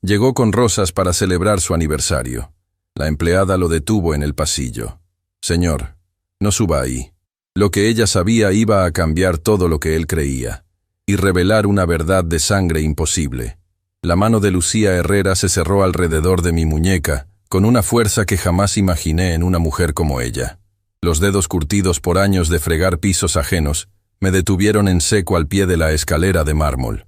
Llegó con rosas para celebrar su aniversario. La empleada lo detuvo en el pasillo. «Señor, no suba ahí». Lo que ella sabía iba a cambiar todo lo que él creía, y revelar una verdad de sangre imposible. La mano de Lucía Herrera se cerró alrededor de mi muñeca, con una fuerza que jamás imaginé en una mujer como ella. Los dedos curtidos por años de fregar pisos ajenos me detuvieron en seco al pie de la escalera de mármol.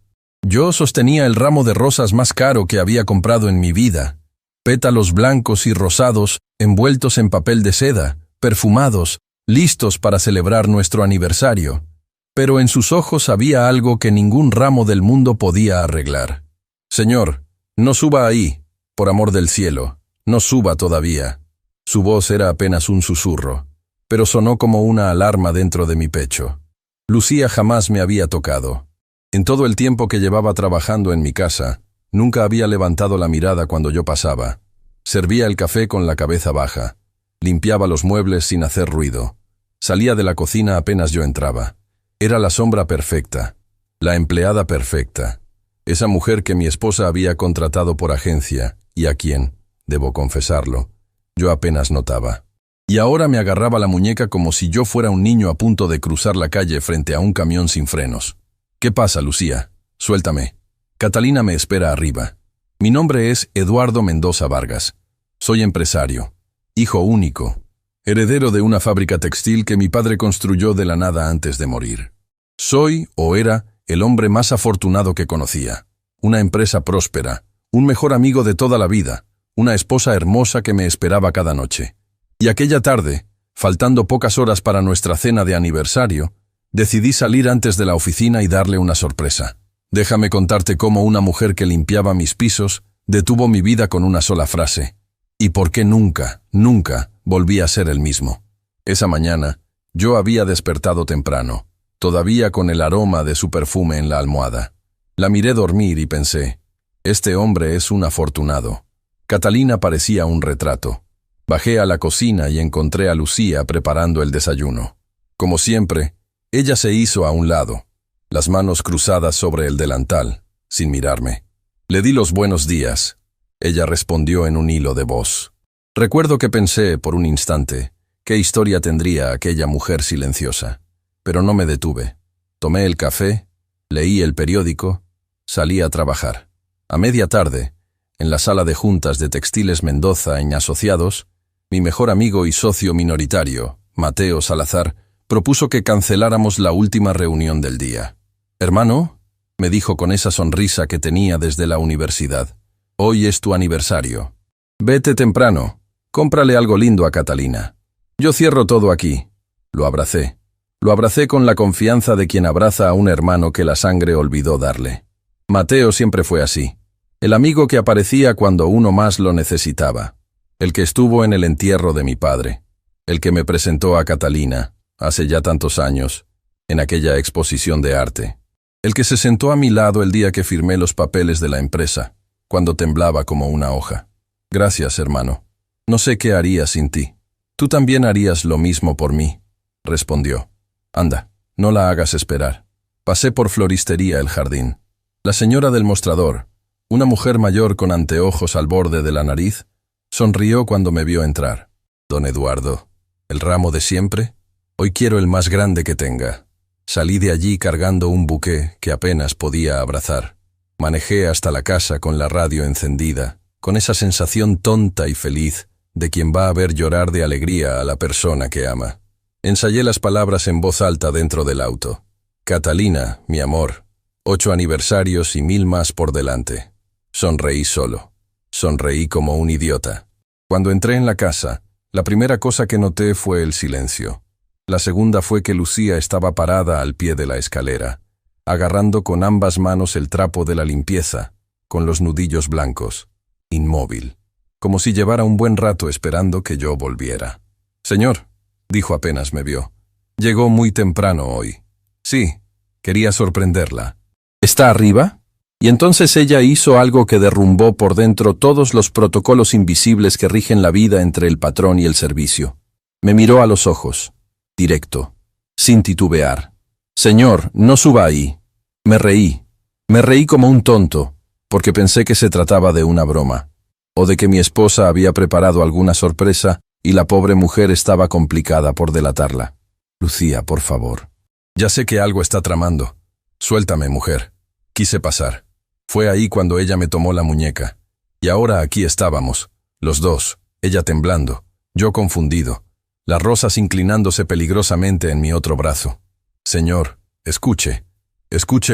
Yo sostenía el ramo de rosas más caro que había comprado en mi vida. Pétalos blancos y rosados, envueltos en papel de seda, perfumados, listos para celebrar nuestro aniversario. Pero en sus ojos había algo que ningún ramo del mundo podía arreglar. «Señor, no suba ahí, por amor del cielo, no suba todavía». Su voz era apenas un susurro, pero sonó como una alarma dentro de mi pecho. Lucía jamás me había tocado. En todo el tiempo que llevaba trabajando en mi casa, nunca había levantado la mirada cuando yo pasaba. Servía el café con la cabeza baja. Limpiaba los muebles sin hacer ruido. Salía de la cocina apenas yo entraba. Era la sombra perfecta, la empleada perfecta, esa mujer que mi esposa había contratado por agencia y a quien, debo confesarlo, yo apenas notaba. Y ahora me agarraba la muñeca como si yo fuera un niño a punto de cruzar la calle frente a un camión sin frenos. «¿Qué pasa, Lucía? Suéltame. Catalina me espera arriba. Mi nombre es Eduardo Mendoza Vargas. Soy empresario, hijo único, heredero de una fábrica textil que mi padre construyó de la nada antes de morir. Soy, o era, el hombre más afortunado que conocía. Una empresa próspera, un mejor amigo de toda la vida, una esposa hermosa que me esperaba cada noche. Y aquella tarde, faltando pocas horas para nuestra cena de aniversario, decidí salir antes de la oficina y darle una sorpresa. Déjame contarte cómo una mujer que limpiaba mis pisos detuvo mi vida con una sola frase. Y por qué nunca, nunca volví a ser el mismo. Esa mañana, yo había despertado temprano, todavía con el aroma de su perfume en la almohada. La miré dormir y pensé, este hombre es un afortunado. Catalina parecía un retrato. Bajé a la cocina y encontré a Lucía preparando el desayuno. Como siempre, ella se hizo a un lado, las manos cruzadas sobre el delantal, sin mirarme. Le di los buenos días. Ella respondió en un hilo de voz. Recuerdo que pensé por un instante qué historia tendría aquella mujer silenciosa, pero no me detuve. Tomé el café, leí el periódico, salí a trabajar. A media tarde, en la sala de juntas de Textiles Mendoza en Asociados, mi mejor amigo y socio minoritario, Mateo Salazar, propuso que canceláramos la última reunión del día. «Hermano», me dijo con esa sonrisa que tenía desde la universidad, «hoy es tu aniversario. Vete temprano, cómprale algo lindo a Catalina. Yo cierro todo aquí». Lo abracé. Lo abracé con la confianza de quien abraza a un hermano que la sangre olvidó darle. Mateo siempre fue así. El amigo que aparecía cuando uno más lo necesitaba. El que estuvo en el entierro de mi padre. El que me presentó a Catalina, hace ya tantos años, en aquella exposición de arte. El que se sentó a mi lado el día que firmé los papeles de la empresa, cuando temblaba como una hoja. «Gracias, hermano. No sé qué haría sin ti». «Tú también harías lo mismo por mí», respondió. «Anda, no la hagas esperar». Pasé por Floristería El Jardín. La señora del mostrador, una mujer mayor con anteojos al borde de la nariz, sonrió cuando me vio entrar. «Don Eduardo, ¿el ramo de siempre? Hoy quiero el más grande que tenga». Salí de allí cargando un buqué que apenas podía abrazar. Manejé hasta la casa con la radio encendida, con esa sensación tonta y feliz de quien va a ver llorar de alegría a la persona que ama. Ensayé las palabras en voz alta dentro del auto. «Catalina, mi amor, 8 aniversarios y 1000 más por delante». Sonreí solo. Sonreí como un idiota. Cuando entré en la casa, la primera cosa que noté fue el silencio. La segunda fue que Lucía estaba parada al pie de la escalera, agarrando con ambas manos el trapo de la limpieza, con los nudillos blancos, inmóvil, como si llevara un buen rato esperando que yo volviera. «Señor», dijo apenas me vio, «llegó muy temprano hoy». «Sí, quería sorprenderla». «¿Está arriba?» Y entonces ella hizo algo que derrumbó por dentro todos los protocolos invisibles que rigen la vida entre el patrón y el servicio. Me miró a los ojos, directo, sin titubear. «Señor, no suba ahí». Me reí como un tonto. porque pensé que se trataba de una broma, o de que mi esposa había preparado alguna sorpresa y la pobre mujer estaba complicada por delatarla. Lucía, por favor. Ya sé que algo está tramando. Suéltame, mujer. Quise pasar. Fue ahí cuando ella me tomó la muñeca. Y ahora aquí estábamos, los dos, ella temblando, yo confundido, las rosas inclinándose peligrosamente en mi otro brazo. Señor, escuche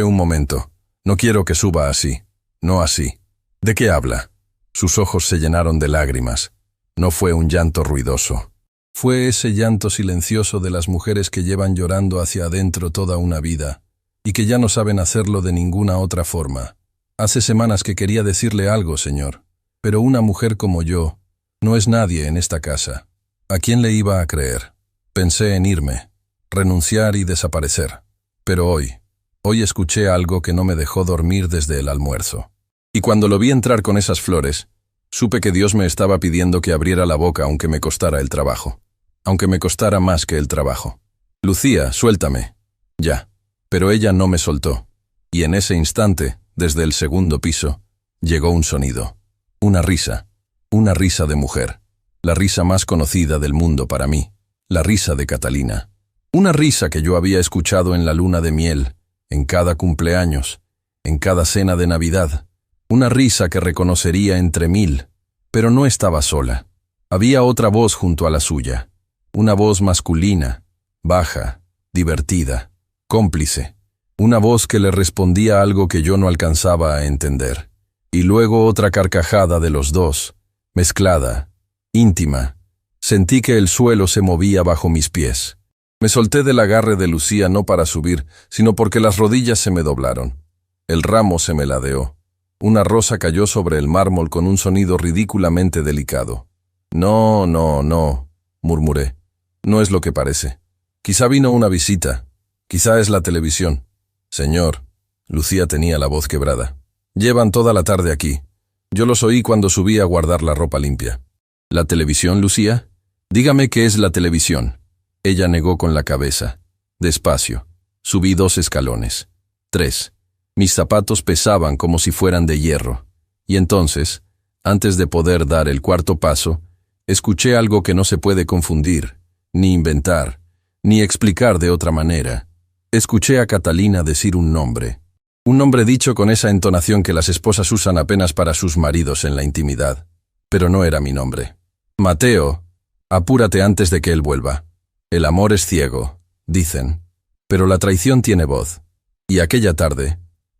un momento. No quiero que suba así, no así. ¿De qué habla? Sus ojos se llenaron de lágrimas. No fue un llanto ruidoso. Fue ese llanto silencioso de las mujeres que llevan llorando hacia adentro toda una vida, y que ya no saben hacerlo de ninguna otra forma. Hace semanas que quería decirle algo, señor, pero una mujer como yo no es nadie en esta casa. ¿A quién le iba a creer? Pensé en irme, renunciar y desaparecer. Pero hoy escuché algo que no me dejó dormir desde el almuerzo. Y cuando lo vi entrar con esas flores, supe que Dios me estaba pidiendo que abriera la boca aunque me costara el trabajo. Aunque me costara más que el trabajo. Lucía, suéltame. Ya. Pero ella no me soltó. Y en ese instante, desde el segundo piso, llegó un sonido. Una risa de mujer. La risa más conocida del mundo para mí. La risa de Catalina. Una risa que yo había escuchado en la luna de miel, en cada cumpleaños, en cada cena de Navidad. Una risa que reconocería entre mil, pero no estaba sola. Había otra voz junto a la suya. Una voz masculina, baja, divertida, cómplice. Una voz que le respondía algo que yo no alcanzaba a entender. Y luego otra carcajada de los dos, mezclada, íntima. Sentí que el suelo se movía bajo mis pies. Me solté del agarre de Lucía no para subir, sino porque las rodillas se me doblaron. El ramo se me ladeó. Una rosa cayó sobre el mármol con un sonido ridículamente delicado. No, murmuré. No es lo que parece. Quizá vino una visita. Quizá es la televisión. Señor, Lucía tenía la voz quebrada. Llevan toda la tarde aquí. Yo los oí cuando subí a guardar la ropa limpia. ¿La televisión, Lucía? Dígame qué es la televisión. Ella negó con la cabeza. Despacio. Subí 2 escalones. 3. Mis zapatos pesaban como si fueran de hierro. Y entonces, antes de poder dar el 4.º paso, escuché algo que no se puede confundir, ni inventar, ni explicar de otra manera. Escuché a Catalina decir un nombre dicho con esa entonación que las esposas usan apenas para sus maridos en la intimidad. Pero no era mi nombre. Mateo, apúrate antes de que él vuelva. El amor es ciego, dicen, pero la traición tiene voz. Y aquella tarde,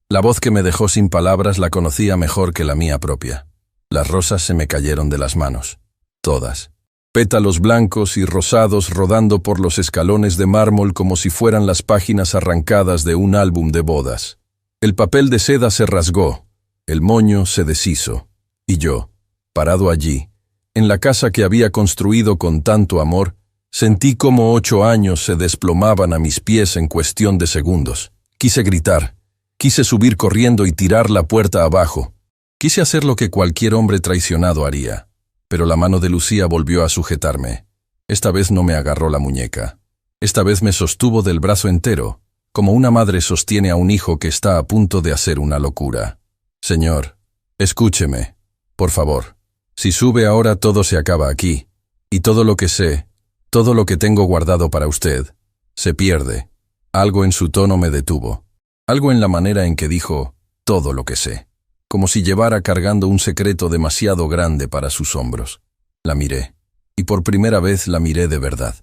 la voz que me dejó sin palabras la conocía mejor que la mía propia. Las rosas se me cayeron de las manos. Todas. Pétalos blancos y rosados rodando por los escalones de mármol como si fueran las páginas arrancadas de un álbum de bodas. El papel de seda se rasgó, el moño se deshizo, y yo, parado allí, en la casa que había construido con tanto amor, sentí como 8 años se desplomaban a mis pies en cuestión de segundos. Quise gritar, quise subir corriendo y tirar la puerta abajo. Quise hacer lo que cualquier hombre traicionado haría. Pero la mano de Lucía volvió a sujetarme. Esta vez no me agarró la muñeca. Esta vez me sostuvo del brazo entero, como una madre sostiene a un hijo que está a punto de hacer una locura. Señor, escúcheme, por favor. Si sube ahora todo se acaba aquí, y todo lo que sé, todo lo que tengo guardado para usted, se pierde. Algo en su tono me detuvo. Algo en la manera en que dijo, todo lo que sé. Como si llevara cargando un secreto demasiado grande para sus hombros. La miré, y por primera vez la miré de verdad.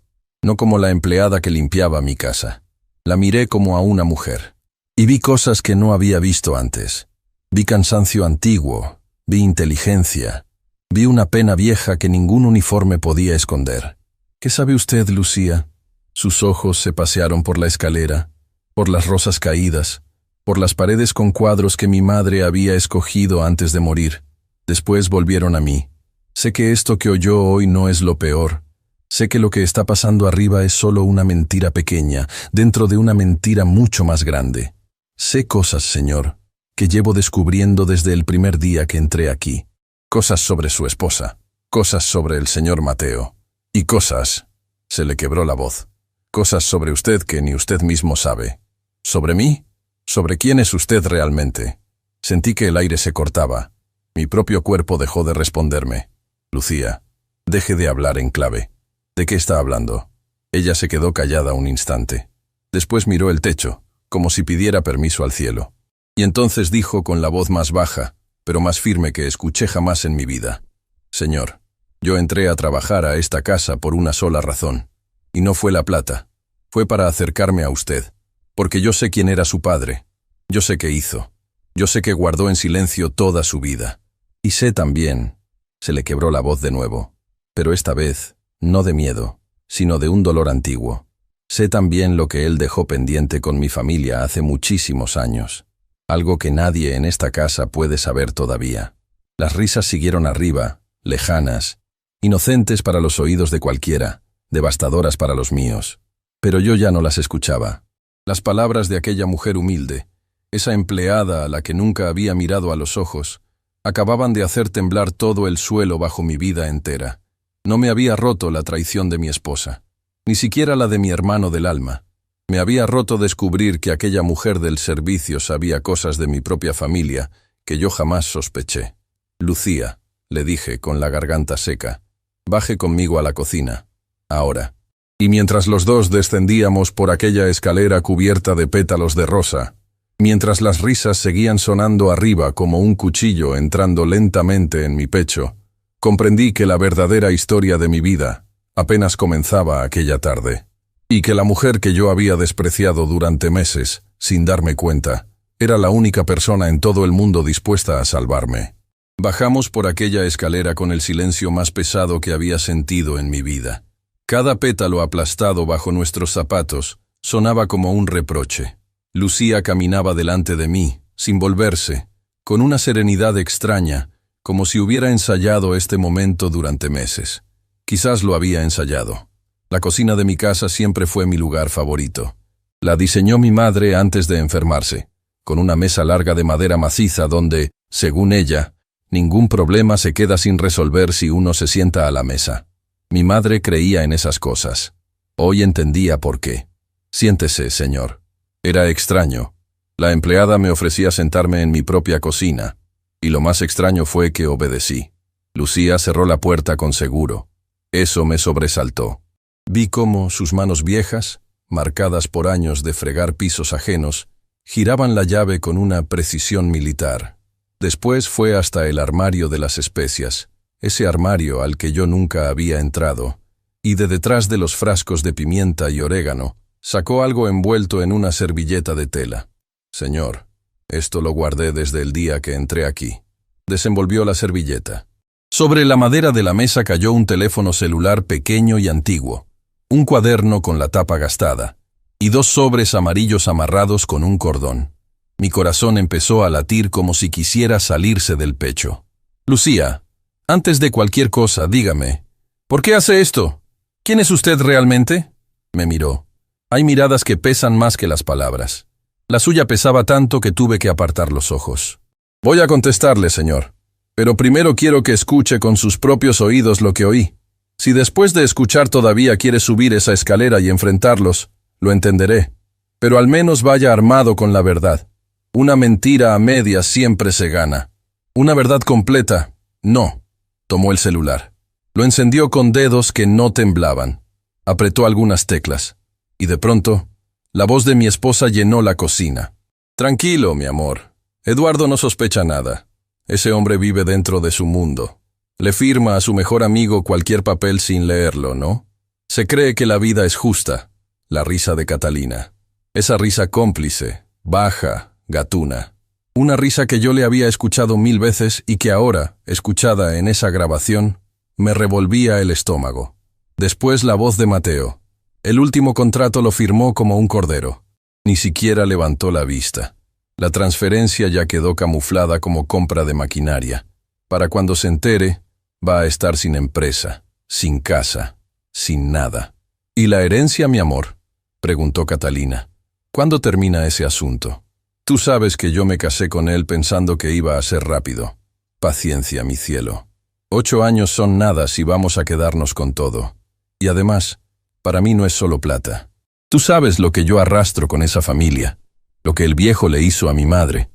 No como la empleada que limpiaba mi casa. La miré como a una mujer. Y vi cosas que no había visto antes. Vi cansancio antiguo, vi inteligencia, vi una pena vieja que ningún uniforme podía esconder. ¿Qué sabe usted, Lucía? Sus ojos se pasearon por la escalera, por las rosas caídas, por las paredes con cuadros que mi madre había escogido antes de morir. Después volvieron a mí. Sé que esto que oyó hoy no es lo peor. Sé que lo que está pasando arriba es solo una mentira pequeña, dentro de una mentira mucho más grande. Sé cosas, señor, que llevo descubriendo desde el primer día que entré aquí. Cosas sobre su esposa, cosas sobre el señor Mateo. Y cosas, se le quebró la voz, cosas sobre usted que ni usted mismo sabe. ¿Sobre mí? ¿Sobre quién es usted realmente? Sentí que el aire se cortaba. Mi propio cuerpo dejó de responderme. Lucía, deje de hablar en clave. ¿De qué está hablando? Ella se quedó callada un instante. Después miró el techo, como si pidiera permiso al cielo. Y entonces dijo con la voz más baja, pero más firme que escuché jamás en mi vida: Señor, yo entré a trabajar a esta casa por una sola razón. Y no fue la plata. Fue para acercarme a usted. Porque yo sé quién era su padre. Yo sé qué hizo. Yo sé que guardó en silencio toda su vida. Y sé también... Se le quebró la voz de nuevo. Pero esta vez, no de miedo, sino de un dolor antiguo. Sé también lo que él dejó pendiente con mi familia hace muchísimos años. Algo que nadie en esta casa puede saber todavía. Las risas siguieron arriba, lejanas, inocentes para los oídos de cualquiera, devastadoras para los míos. Pero yo ya no las escuchaba. Las palabras de aquella mujer humilde, esa empleada a la que nunca había mirado a los ojos, acababan de hacer temblar todo el suelo bajo mi vida entera. No me había roto la traición de mi esposa, ni siquiera la de mi hermano del alma. Me había roto descubrir que aquella mujer del servicio sabía cosas de mi propia familia que yo jamás sospeché. Lucía, le dije con la garganta seca, baje conmigo a la cocina, ahora. Y mientras los dos descendíamos por aquella escalera cubierta de pétalos de rosa, mientras las risas seguían sonando arriba como un cuchillo entrando lentamente en mi pecho, comprendí que la verdadera historia de mi vida apenas comenzaba aquella tarde, y que la mujer que yo había despreciado durante meses, sin darme cuenta, era la única persona en todo el mundo dispuesta a salvarme. Bajamos por aquella escalera con el silencio más pesado que había sentido en mi vida. Cada pétalo aplastado bajo nuestros zapatos sonaba como un reproche. Lucía caminaba delante de mí, sin volverse, con una serenidad extraña, como si hubiera ensayado este momento durante meses. Quizás lo había ensayado. La cocina de mi casa siempre fue mi lugar favorito. La diseñó mi madre antes de enfermarse, con una mesa larga de madera maciza donde, según ella, ningún problema se queda sin resolver si uno se sienta a la mesa. Mi madre creía en esas cosas. Hoy entendía por qué. Siéntese, señor. Era extraño. La empleada me ofrecía sentarme en mi propia cocina, y lo más extraño fue que obedecí. Lucía cerró la puerta con seguro. Eso me sobresaltó. Vi cómo sus manos viejas, marcadas por años de fregar pisos ajenos, giraban la llave con una precisión militar. Después fue hasta el armario de las especias, ese armario al que yo nunca había entrado, y de detrás de los frascos de pimienta y orégano, sacó algo envuelto en una servilleta de tela. Señor, esto lo guardé desde el día que entré aquí. Desenvolvió la servilleta. Sobre la madera de la mesa cayó un teléfono celular pequeño y antiguo, un cuaderno con la tapa gastada, y 2 sobres amarillos amarrados con un cordón. Mi corazón empezó a latir como si quisiera salirse del pecho. Lucía, antes de cualquier cosa, dígame, ¿por qué hace esto? ¿Quién es usted realmente? Me miró. Hay miradas que pesan más que las palabras. La suya pesaba tanto que tuve que apartar los ojos. Voy a contestarle, señor, pero primero quiero que escuche con sus propios oídos lo que oí. Si después de escuchar todavía quiere subir esa escalera y enfrentarlos, lo entenderé. Pero al menos vaya armado con la verdad. Una mentira a medias siempre se gana. Una verdad completa, no. Tomó el celular. Lo encendió con dedos que no temblaban. Apretó algunas teclas. Y de pronto, la voz de mi esposa llenó la cocina. Tranquilo, mi amor. Eduardo no sospecha nada. Ese hombre vive dentro de su mundo. Le firma a su mejor amigo cualquier papel sin leerlo, ¿no? Se cree que la vida es justa. La risa de Catalina. Esa risa cómplice, baja, gatuna. Una risa que yo le había escuchado 1000 veces y que ahora, escuchada en esa grabación, me revolvía el estómago. Después la voz de Mateo. El último contrato lo firmó como un cordero. Ni siquiera levantó la vista. La transferencia ya quedó camuflada como compra de maquinaria. Para cuando se entere, va a estar sin empresa, sin casa, sin nada. ¿Y la herencia, mi amor?, preguntó Catalina. ¿Cuándo termina ese asunto? Tú sabes que yo me casé con él pensando que iba a ser rápido. Paciencia, mi cielo. 8 años son nada si vamos a quedarnos con todo. Y además, para mí no es solo plata. Tú sabes lo que yo arrastro con esa familia, lo que el viejo le hizo a mi madre,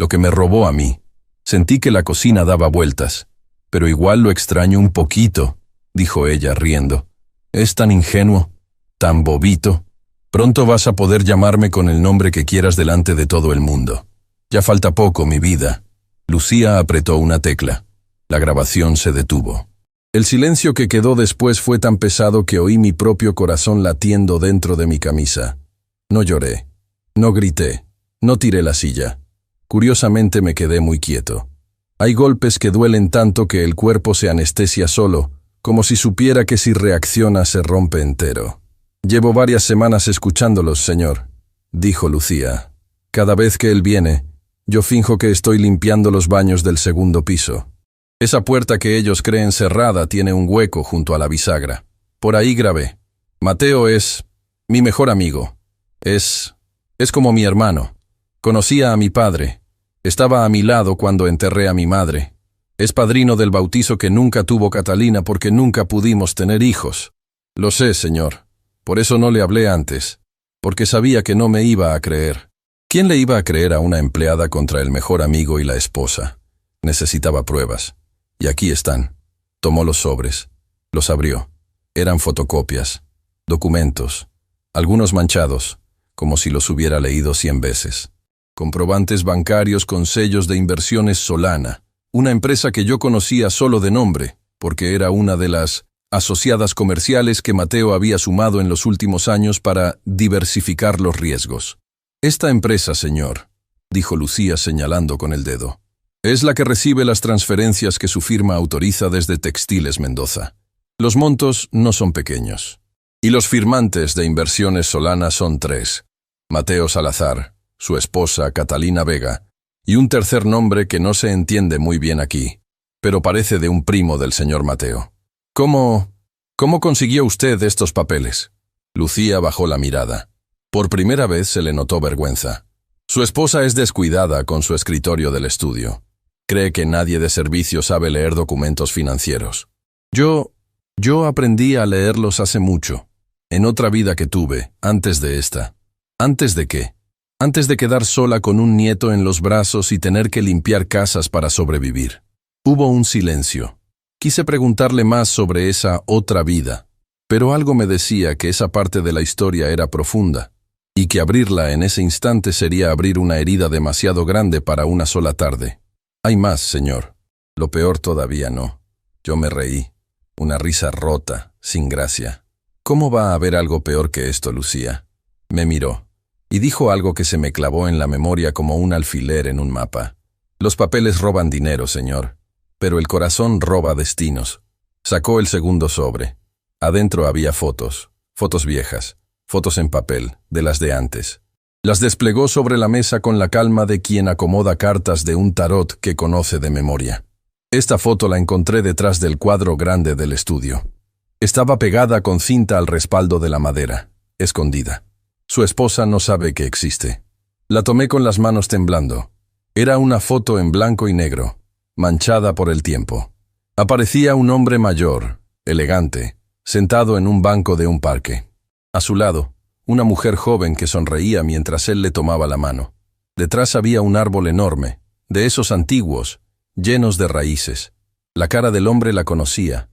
lo que me robó a mí. Sentí que la cocina daba vueltas. Pero igual lo extraño un poquito, dijo ella riendo. Es tan ingenuo, tan bobito. Pronto vas a poder llamarme con el nombre que quieras delante de todo el mundo. Ya falta poco, mi vida. Lucía apretó una tecla. La grabación se detuvo. El silencio que quedó después fue tan pesado que oí mi propio corazón latiendo dentro de mi camisa. No lloré, no grité, no tiré la silla. Curiosamente me quedé muy quieto. Hay golpes que duelen tanto que el cuerpo se anestesia solo, como si supiera que si reacciona se rompe entero. Llevo varias semanas escuchándolos, señor, dijo Lucía. Cada vez que él viene, yo finjo que estoy limpiando los baños del segundo piso. Esa puerta que ellos creen cerrada tiene un hueco junto a la bisagra. Por ahí grabé. Mateo es mi mejor amigo. Es como mi hermano. Conocía a mi padre. Estaba a mi lado cuando enterré a mi madre. Es padrino del bautizo que nunca tuvo Catalina porque nunca pudimos tener hijos. Lo sé, señor. Por eso no le hablé antes. Porque sabía que no me iba a creer. ¿Quién le iba a creer a una empleada contra el mejor amigo y la esposa? Necesitaba pruebas. Y aquí están. Tomó los sobres. Los abrió. Eran fotocopias. Documentos. Algunos manchados, como si los hubiera leído 100 veces. Comprobantes bancarios con sellos de Inversiones Solana, una empresa que yo conocía solo de nombre, porque era una de las asociadas comerciales que Mateo había sumado en los últimos años para diversificar los riesgos. Esta empresa, señor, dijo Lucía señalando con el dedo, es la que recibe las transferencias que su firma autoriza desde Textiles Mendoza. Los montos no son pequeños. Y los firmantes de Inversiones Solana son 3. Mateo Salazar, su esposa Catalina Vega, y un tercer nombre que no se entiende muy bien aquí, pero parece de un primo del señor Mateo. ¿Cómo consiguió usted estos papeles? Lucía bajó la mirada. Por primera vez se le notó vergüenza. Su esposa es descuidada con su escritorio del estudio. Cree que nadie de servicio sabe leer documentos financieros. Yo aprendí a leerlos hace mucho, en otra vida que tuve, antes de esta. ¿Antes de qué? Antes de quedar sola con un nieto en los brazos y tener que limpiar casas para sobrevivir. Hubo un silencio. Quise preguntarle más sobre esa otra vida, pero algo me decía que esa parte de la historia era profunda, y que abrirla en ese instante sería abrir una herida demasiado grande para una sola tarde. Hay más, señor. Lo peor todavía no. Yo me reí. Una risa rota, sin gracia. ¿Cómo va a haber algo peor que esto, Lucía? Me miró, y dijo algo que se me clavó en la memoria como un alfiler en un mapa. Los papeles roban dinero, señor, pero el corazón roba destinos. Sacó el segundo sobre. Adentro había fotos viejas, fotos en papel, de las de antes. Las desplegó sobre la mesa con la calma de quien acomoda cartas de un tarot que conoce de memoria. Esta foto la encontré detrás del cuadro grande del estudio. Estaba pegada con cinta al respaldo de la madera, escondida. Su esposa no sabe que existe. La tomé con las manos temblando. Era una foto en blanco y negro, manchada por el tiempo. Aparecía un hombre mayor, elegante, sentado en un banco de un parque. A su lado, una mujer joven que sonreía mientras él le tomaba la mano. Detrás había un árbol enorme, de esos antiguos, llenos de raíces. La cara del hombre la conocía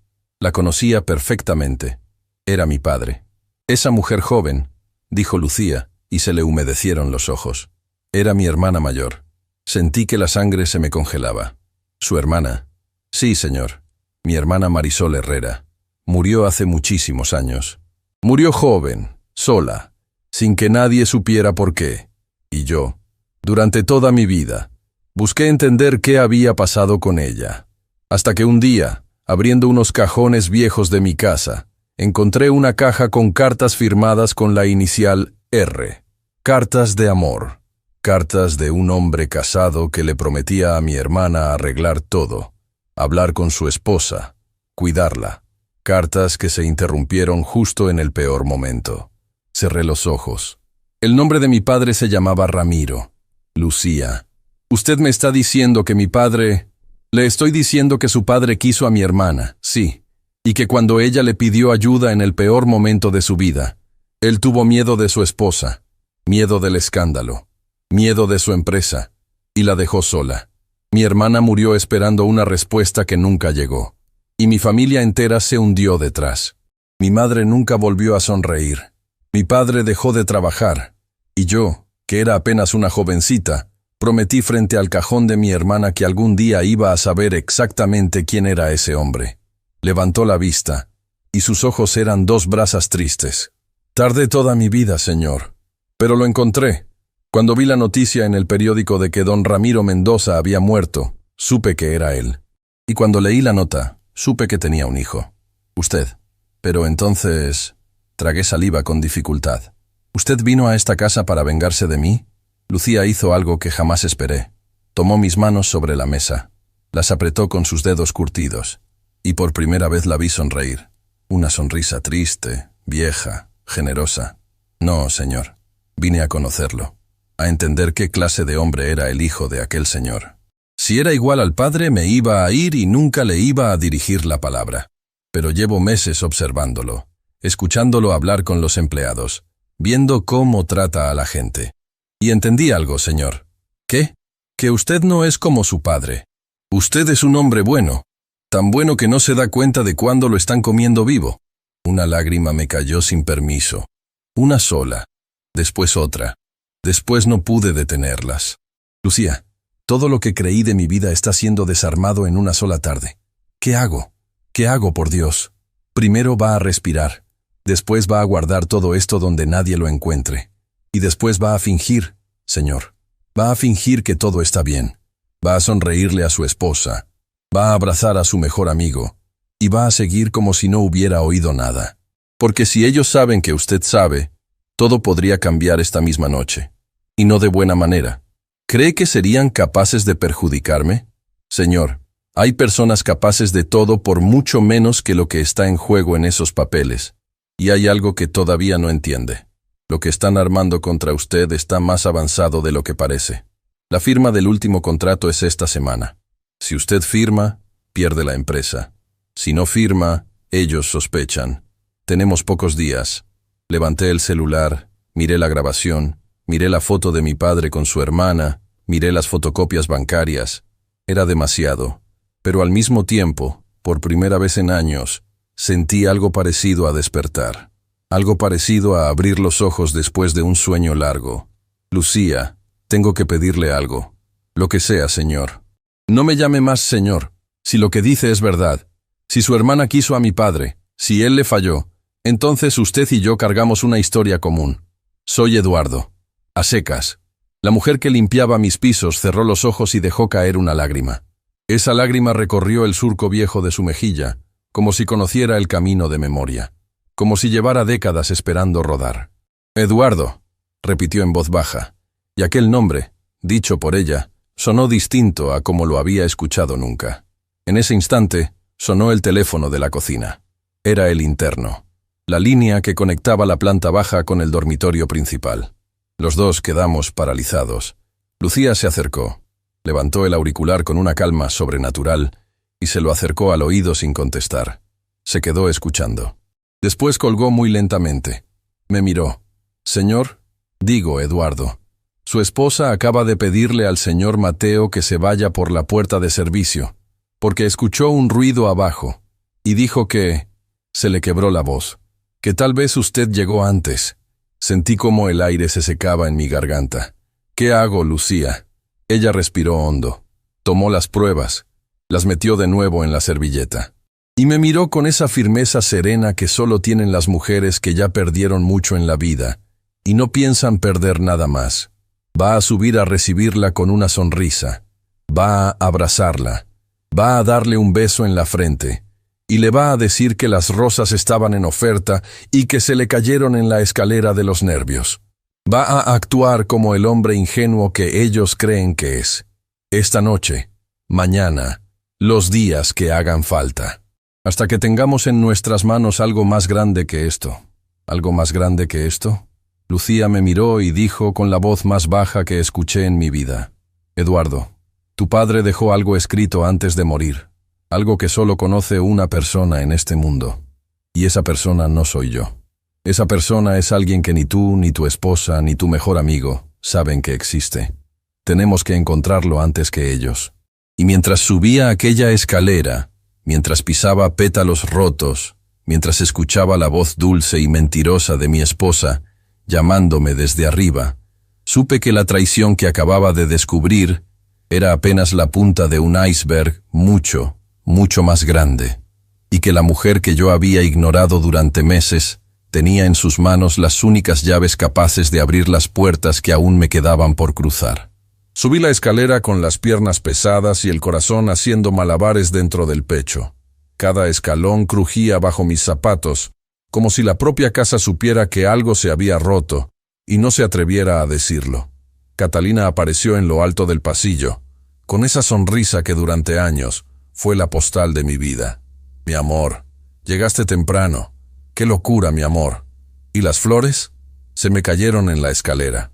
perfectamente. Era mi padre. Esa mujer joven, dijo Lucía, y se le humedecieron los ojos. Era mi hermana mayor. Sentí que la sangre se me congelaba. ¿Su hermana? Sí, señor. Mi hermana Marisol Herrera. Murió hace muchísimos años. Murió joven, sola, sin que nadie supiera por qué. Y yo, durante toda mi vida, busqué entender qué había pasado con ella. Hasta que un día, abriendo unos cajones viejos de mi casa, encontré una caja con cartas firmadas con la inicial R. Cartas de amor. Cartas de un hombre casado que le prometía a mi hermana arreglar todo, hablar con su esposa, cuidarla. Cartas que se interrumpieron justo en el peor momento. Cerré los ojos. El nombre de mi padre se llamaba Ramiro. Lucía. Usted me está diciendo que mi padre... Le estoy diciendo que su padre quiso a mi hermana, sí, y que cuando ella le pidió ayuda en el peor momento de su vida, él tuvo miedo de su esposa, miedo del escándalo, miedo de su empresa, y la dejó sola. Mi hermana murió esperando una respuesta que nunca llegó, y mi familia entera se hundió detrás. Mi madre nunca volvió a sonreír. Mi padre dejó de trabajar, y yo, que era apenas una jovencita, prometí frente al cajón de mi hermana que algún día iba a saber exactamente quién era ese hombre. Levantó la vista, y sus ojos eran dos brasas tristes. Tardé toda mi vida, señor, pero lo encontré. Cuando vi la noticia en el periódico de que don Ramiro Mendoza había muerto, supe que era él. Y cuando leí la nota, supe que tenía un hijo. Usted. Pero entonces... Tragué saliva con dificultad. ¿Usted vino a esta casa para vengarse de mí? Lucía hizo algo que jamás esperé. Tomó mis manos sobre la mesa. Las apretó con sus dedos curtidos. Y por primera vez la vi sonreír. Una sonrisa triste, vieja, generosa. No, señor. Vine a conocerlo. A entender qué clase de hombre era el hijo de aquel señor. Si era igual al padre, me iba a ir y nunca le iba a dirigir la palabra. Pero llevo meses observándolo, escuchándolo hablar con los empleados, viendo cómo trata a la gente. Y entendí algo, señor. ¿Qué? Que usted no es como su padre. Usted es un hombre bueno, tan bueno que no se da cuenta de cuándo lo están comiendo vivo. Una lágrima me cayó sin permiso. Una sola, después otra. Después no pude detenerlas. Lucía, todo lo que creí de mi vida está siendo desarmado en una sola tarde. ¿Qué hago? ¿Qué hago, por Dios? Primero va a respirar. Después va a guardar todo esto donde nadie lo encuentre. Y después va a fingir, señor. Va a fingir que todo está bien. Va a sonreírle a su esposa. Va a abrazar a su mejor amigo. Y va a seguir como si no hubiera oído nada. Porque si ellos saben que usted sabe, todo podría cambiar esta misma noche. Y no de buena manera. ¿Cree que serían capaces de perjudicarme? Señor, hay personas capaces de todo por mucho menos que lo que está en juego en esos papeles. Y hay algo que todavía no entiende. Lo que están armando contra usted está más avanzado de lo que parece. La firma del último contrato es esta semana. Si usted firma, pierde la empresa. Si no firma, ellos sospechan. Tenemos pocos días. Levanté el celular, miré la grabación, miré la foto de mi padre con su hermana, miré las fotocopias bancarias. Era demasiado. Pero al mismo tiempo, por primera vez en años, sentí algo parecido a despertar. Algo parecido a abrir los ojos después de un sueño largo. Lucía, tengo que pedirle algo. Lo que sea, señor. No me llame más señor. Si lo que dice es verdad, si su hermana quiso a mi padre, si él le falló, entonces usted y yo cargamos una historia común. Soy Eduardo. A secas. La mujer que limpiaba mis pisos cerró los ojos y dejó caer una lágrima. Esa lágrima recorrió el surco viejo de su mejilla, como si conociera el camino de memoria, como si llevara décadas esperando rodar. Eduardo, repitió en voz baja, y aquel nombre, dicho por ella, sonó distinto a como lo había escuchado nunca. En ese instante, sonó el teléfono de la cocina. Era el interno, la línea que conectaba la planta baja con el dormitorio principal. Los dos quedamos paralizados. Lucía se acercó, levantó el auricular con una calma sobrenatural y se lo acercó al oído sin contestar. Se quedó escuchando. Después colgó muy lentamente. Me miró. Señor, digo, Eduardo, su esposa acaba de pedirle al señor Mateo que se vaya por la puerta de servicio, porque escuchó un ruido abajo, y dijo que... Se le quebró la voz. Que tal vez usted llegó antes. Sentí como el aire se secaba en mi garganta. ¿Qué hago, Lucía? Ella respiró hondo. Tomó las pruebas. Las metió de nuevo en la servilleta. Y me miró con esa firmeza serena que solo tienen las mujeres que ya perdieron mucho en la vida y no piensan perder nada más. Va a subir a recibirla con una sonrisa. Va a abrazarla. Va a darle un beso en la frente. Y le va a decir que las rosas estaban en oferta y que se le cayeron en la escalera de los nervios. Va a actuar como el hombre ingenuo que ellos creen que es. Esta noche, mañana, los días que hagan falta. Hasta que tengamos en nuestras manos algo más grande que esto. ¿Algo más grande que esto? Lucía me miró y dijo con la voz más baja que escuché en mi vida. Eduardo, tu padre dejó algo escrito antes de morir. Algo que solo conoce una persona en este mundo. Y esa persona no soy yo. Esa persona es alguien que ni tú, ni tu esposa, ni tu mejor amigo saben que existe. Tenemos que encontrarlo antes que ellos. Y mientras subía aquella escalera, mientras pisaba pétalos rotos, mientras escuchaba la voz dulce y mentirosa de mi esposa, llamándome desde arriba, supe que la traición que acababa de descubrir era apenas la punta de un iceberg mucho, mucho más grande, y que la mujer que yo había ignorado durante meses tenía en sus manos las únicas llaves capaces de abrir las puertas que aún me quedaban por cruzar. Subí la escalera con las piernas pesadas y el corazón haciendo malabares dentro del pecho. Cada escalón crujía bajo mis zapatos, como si la propia casa supiera que algo se había roto y no se atreviera a decirlo. Catalina apareció en lo alto del pasillo, con esa sonrisa que durante años fue la postal de mi vida. Mi amor, llegaste temprano. ¡Qué locura, mi amor! ¿Y las flores? Se me cayeron en la escalera.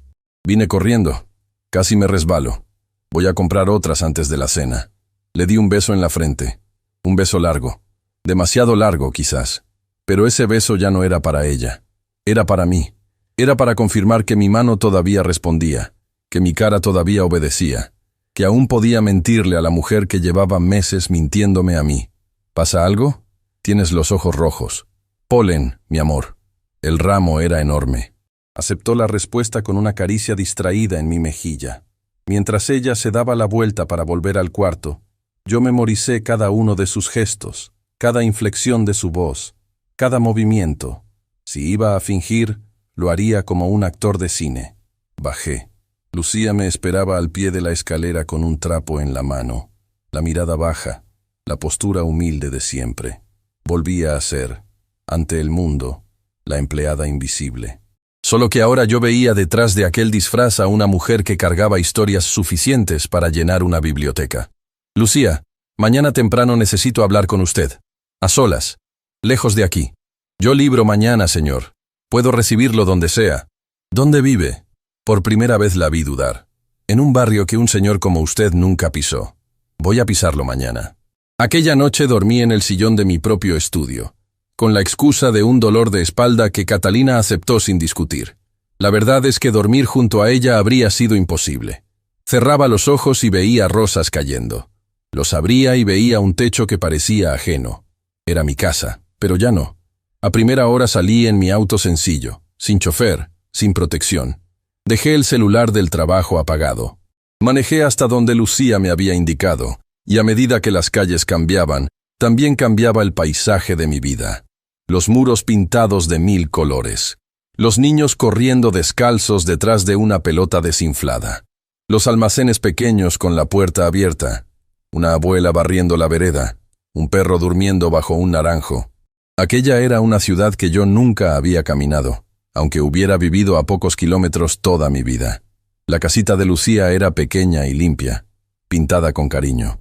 Vine corriendo. Casi me resbalo. Voy a comprar otras antes de la cena. Le di un beso en la frente. Un beso largo. Demasiado largo, quizás. Pero ese beso ya no era para ella. Era para mí. Era para confirmar que mi mano todavía respondía, que mi cara todavía obedecía, que aún podía mentirle a la mujer que llevaba meses mintiéndome a mí. ¿Pasa algo? Tienes los ojos rojos. Polen, mi amor. El ramo era enorme. Aceptó la respuesta con una caricia distraída en mi mejilla. Mientras ella se daba la vuelta para volver al cuarto, yo memoricé cada uno de sus gestos, cada inflexión de su voz, cada movimiento. Si iba a fingir, lo haría como un actor de cine. Bajé. Lucía me esperaba al pie de la escalera con un trapo en la mano, la mirada baja, la postura humilde de siempre. Volvía a ser, ante el mundo, la empleada invisible. Solo que ahora yo veía detrás de aquel disfraz a una mujer que cargaba historias suficientes para llenar una biblioteca. Lucía, mañana temprano necesito hablar con usted. A solas. Lejos de aquí. Yo libro mañana, señor. Puedo recibirlo donde sea. ¿Dónde vive? Por primera vez la vi dudar. En un barrio que un señor como usted nunca pisó. Voy a pisarlo mañana. Aquella noche dormí en el sillón de mi propio estudio, con la excusa de un dolor de espalda que Catalina aceptó sin discutir. La verdad es que dormir junto a ella habría sido imposible. Cerraba los ojos y veía rosas cayendo. Los abría y veía un techo que parecía ajeno. Era mi casa, pero ya no. A primera hora salí en mi auto sencillo, sin chofer, sin protección. Dejé el celular del trabajo apagado. Manejé hasta donde Lucía me había indicado, y a medida que las calles cambiaban, también cambiaba el paisaje de mi vida. Los muros pintados de 1000 colores. Los niños corriendo descalzos detrás de una pelota desinflada. Los almacenes pequeños con la puerta abierta. Una abuela barriendo la vereda. Un perro durmiendo bajo un naranjo. Aquella era una ciudad que yo nunca había caminado, aunque hubiera vivido a pocos kilómetros toda mi vida. La casita de Lucía era pequeña y limpia, pintada con cariño.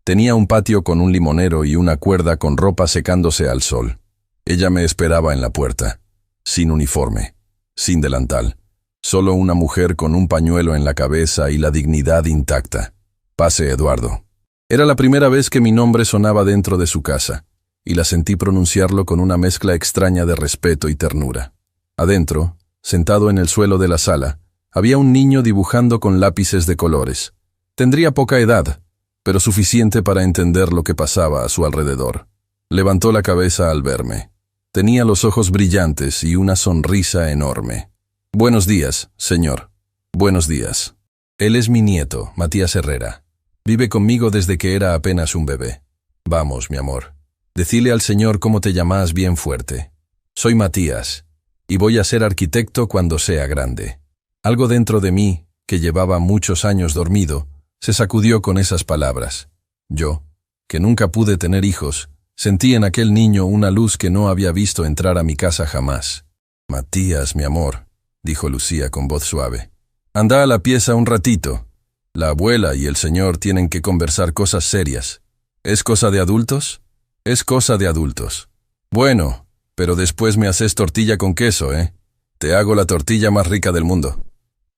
Tenía un patio con un limonero y una cuerda con ropa secándose al sol. Ella me esperaba en la puerta, sin uniforme, sin delantal, solo una mujer con un pañuelo en la cabeza y la dignidad intacta. Pase, Eduardo. Era la primera vez que mi nombre sonaba dentro de su casa, y la sentí pronunciarlo con una mezcla extraña de respeto y ternura. Adentro, sentado en el suelo de la sala, había un niño dibujando con lápices de colores. Tendría poca edad, pero suficiente para entender lo que pasaba a su alrededor. Levantó la cabeza al verme. Tenía los ojos brillantes y una sonrisa enorme. «Buenos días, señor. Buenos días. Él es mi nieto, Matías Herrera. Vive conmigo desde que era apenas un bebé. Vamos, mi amor. Decile al señor cómo te llamas bien fuerte. Soy Matías, y voy a ser arquitecto cuando sea grande». Algo dentro de mí, que llevaba muchos años dormido, se sacudió con esas palabras. Yo, que nunca pude tener hijos, sentí en aquel niño una luz que no había visto entrar a mi casa jamás. «Matías, mi amor», dijo Lucía con voz suave. «Anda a la pieza un ratito. La abuela y el señor tienen que conversar cosas serias. ¿Es cosa de adultos? Es cosa de adultos. Bueno, pero después me haces tortilla con queso, ¿eh? Te hago la tortilla más rica del mundo».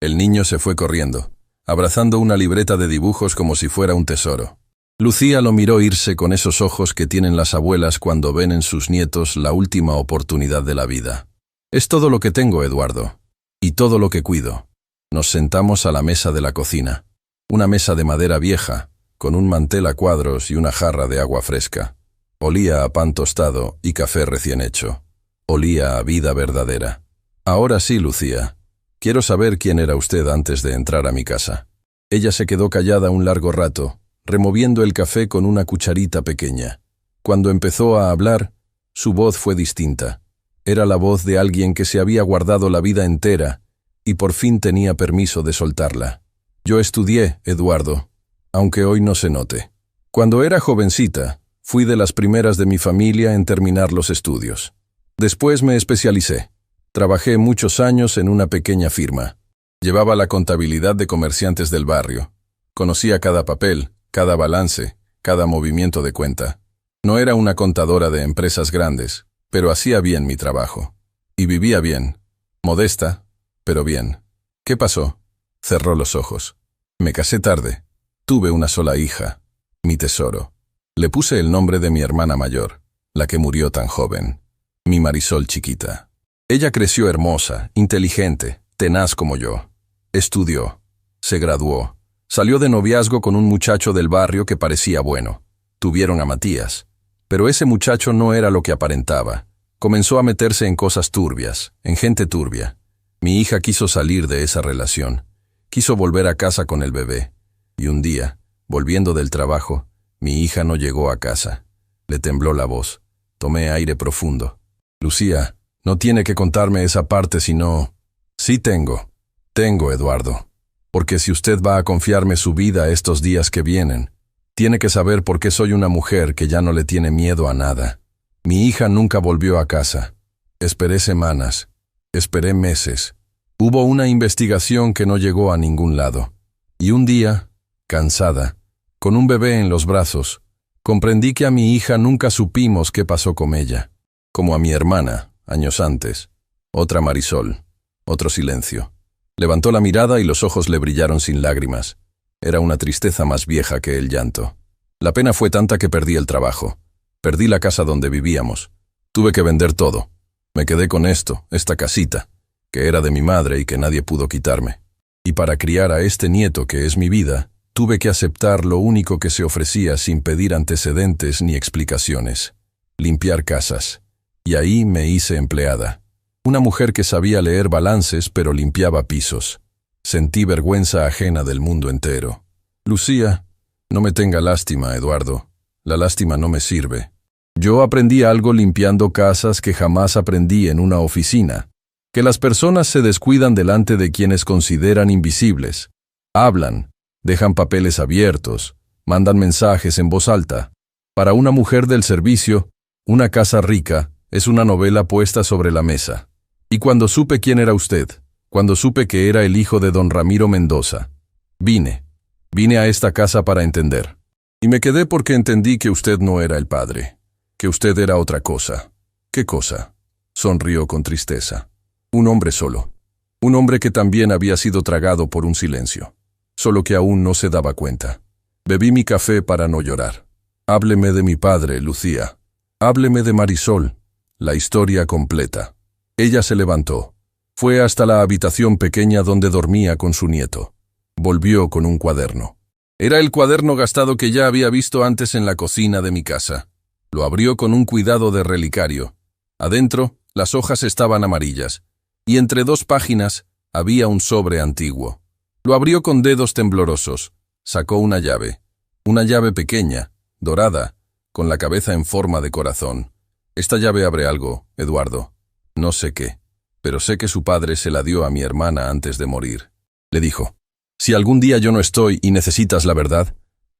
El niño se fue corriendo, abrazando una libreta de dibujos como si fuera un tesoro. Lucía lo miró irse con esos ojos que tienen las abuelas cuando ven en sus nietos la última oportunidad de la vida. «Es todo lo que tengo, Eduardo, y todo lo que cuido». Nos sentamos a la mesa de la cocina. Una mesa de madera vieja, con un mantel a cuadros y una jarra de agua fresca. Olía a pan tostado y café recién hecho. Olía a vida verdadera. Ahora sí, Lucía. Quiero saber quién era usted antes de entrar a mi casa. Ella se quedó callada un largo rato, removiendo el café con una cucharita pequeña. Cuando empezó a hablar, su voz fue distinta. Era la voz de alguien que se había guardado la vida entera y por fin tenía permiso de soltarla. Yo estudié, Eduardo, aunque hoy no se note. Cuando era jovencita, fui de las primeras de mi familia en terminar los estudios. Después me especialicé. Trabajé muchos años en una pequeña firma. Llevaba la contabilidad de comerciantes del barrio. Conocía cada papel, cada balance, cada movimiento de cuenta. No era una contadora de empresas grandes, pero hacía bien mi trabajo. Y vivía bien. Modesta, pero bien. ¿Qué pasó? Cerró los ojos. Me casé tarde. Tuve una sola hija, mi tesoro. Le puse el nombre de mi hermana mayor, la que murió tan joven, mi Marisol chiquita. Ella creció hermosa, inteligente, tenaz como yo. Estudió, se graduó, salió de noviazgo con un muchacho del barrio que parecía bueno. Tuvieron a Matías, pero ese muchacho no era lo que aparentaba. Comenzó a meterse en cosas turbias, en gente turbia. Mi hija quiso salir de esa relación, quiso volver a casa con el bebé, y un día, volviendo del trabajo, mi hija no llegó a casa. Le tembló la voz. Tomé aire profundo. Lucía, no tiene que contarme esa parte sino... Sí tengo, Eduardo. Porque si usted va a confiarme su vida estos días que vienen, tiene que saber por qué soy una mujer que ya no le tiene miedo a nada. Mi hija nunca volvió a casa. Esperé semanas. Esperé meses. Hubo una investigación que no llegó a ningún lado. Y un día, cansada, con un bebé en los brazos, comprendí que a mi hija nunca supimos qué pasó con ella. Como a mi hermana, años antes. Otra Marisol. Otro silencio. Levantó la mirada y los ojos le brillaron sin lágrimas. Era una tristeza más vieja que el llanto. La pena fue tanta que perdí el trabajo. Perdí la casa donde vivíamos. Tuve que vender todo. Me quedé con esto, esta casita, que era de mi madre y que nadie pudo quitarme. Y para criar a este nieto que es mi vida, tuve que aceptar lo único que se ofrecía sin pedir antecedentes ni explicaciones. Limpiar casas. Y ahí me hice empleada. Una mujer que sabía leer balances pero limpiaba pisos. Sentí vergüenza ajena del mundo entero. Lucía, no me tenga lástima, Eduardo. La lástima no me sirve. Yo aprendí algo limpiando casas que jamás aprendí en una oficina. Que las personas se descuidan delante de quienes consideran invisibles. Hablan, dejan papeles abiertos, mandan mensajes en voz alta. Para una mujer del servicio, una casa rica es una novela puesta sobre la mesa. Y cuando supe quién era usted, cuando supe que era el hijo de don Ramiro Mendoza, vine a esta casa para entender. Y me quedé porque entendí que usted no era el padre, que usted era otra cosa. ¿Qué cosa? Sonrió con tristeza. Un hombre solo. Un hombre que también había sido tragado por un silencio. Solo que aún no se daba cuenta. Bebí mi café para no llorar. Hábleme de mi padre, Lucía. Hábleme de Marisol. La historia completa. Ella se levantó. Fue hasta la habitación pequeña donde dormía con su nieto. Volvió con un cuaderno. Era el cuaderno gastado que ya había visto antes en la cocina de mi casa. Lo abrió con un cuidado de relicario. Adentro, las hojas estaban amarillas, y entre 2 páginas había un sobre antiguo. Lo abrió con dedos temblorosos. Sacó una llave pequeña, dorada, con la cabeza en forma de corazón. Esta llave abre algo, Eduardo. No sé qué, pero sé que su padre se la dio a mi hermana antes de morir. Le dijo, si algún día yo no estoy y necesitas la verdad,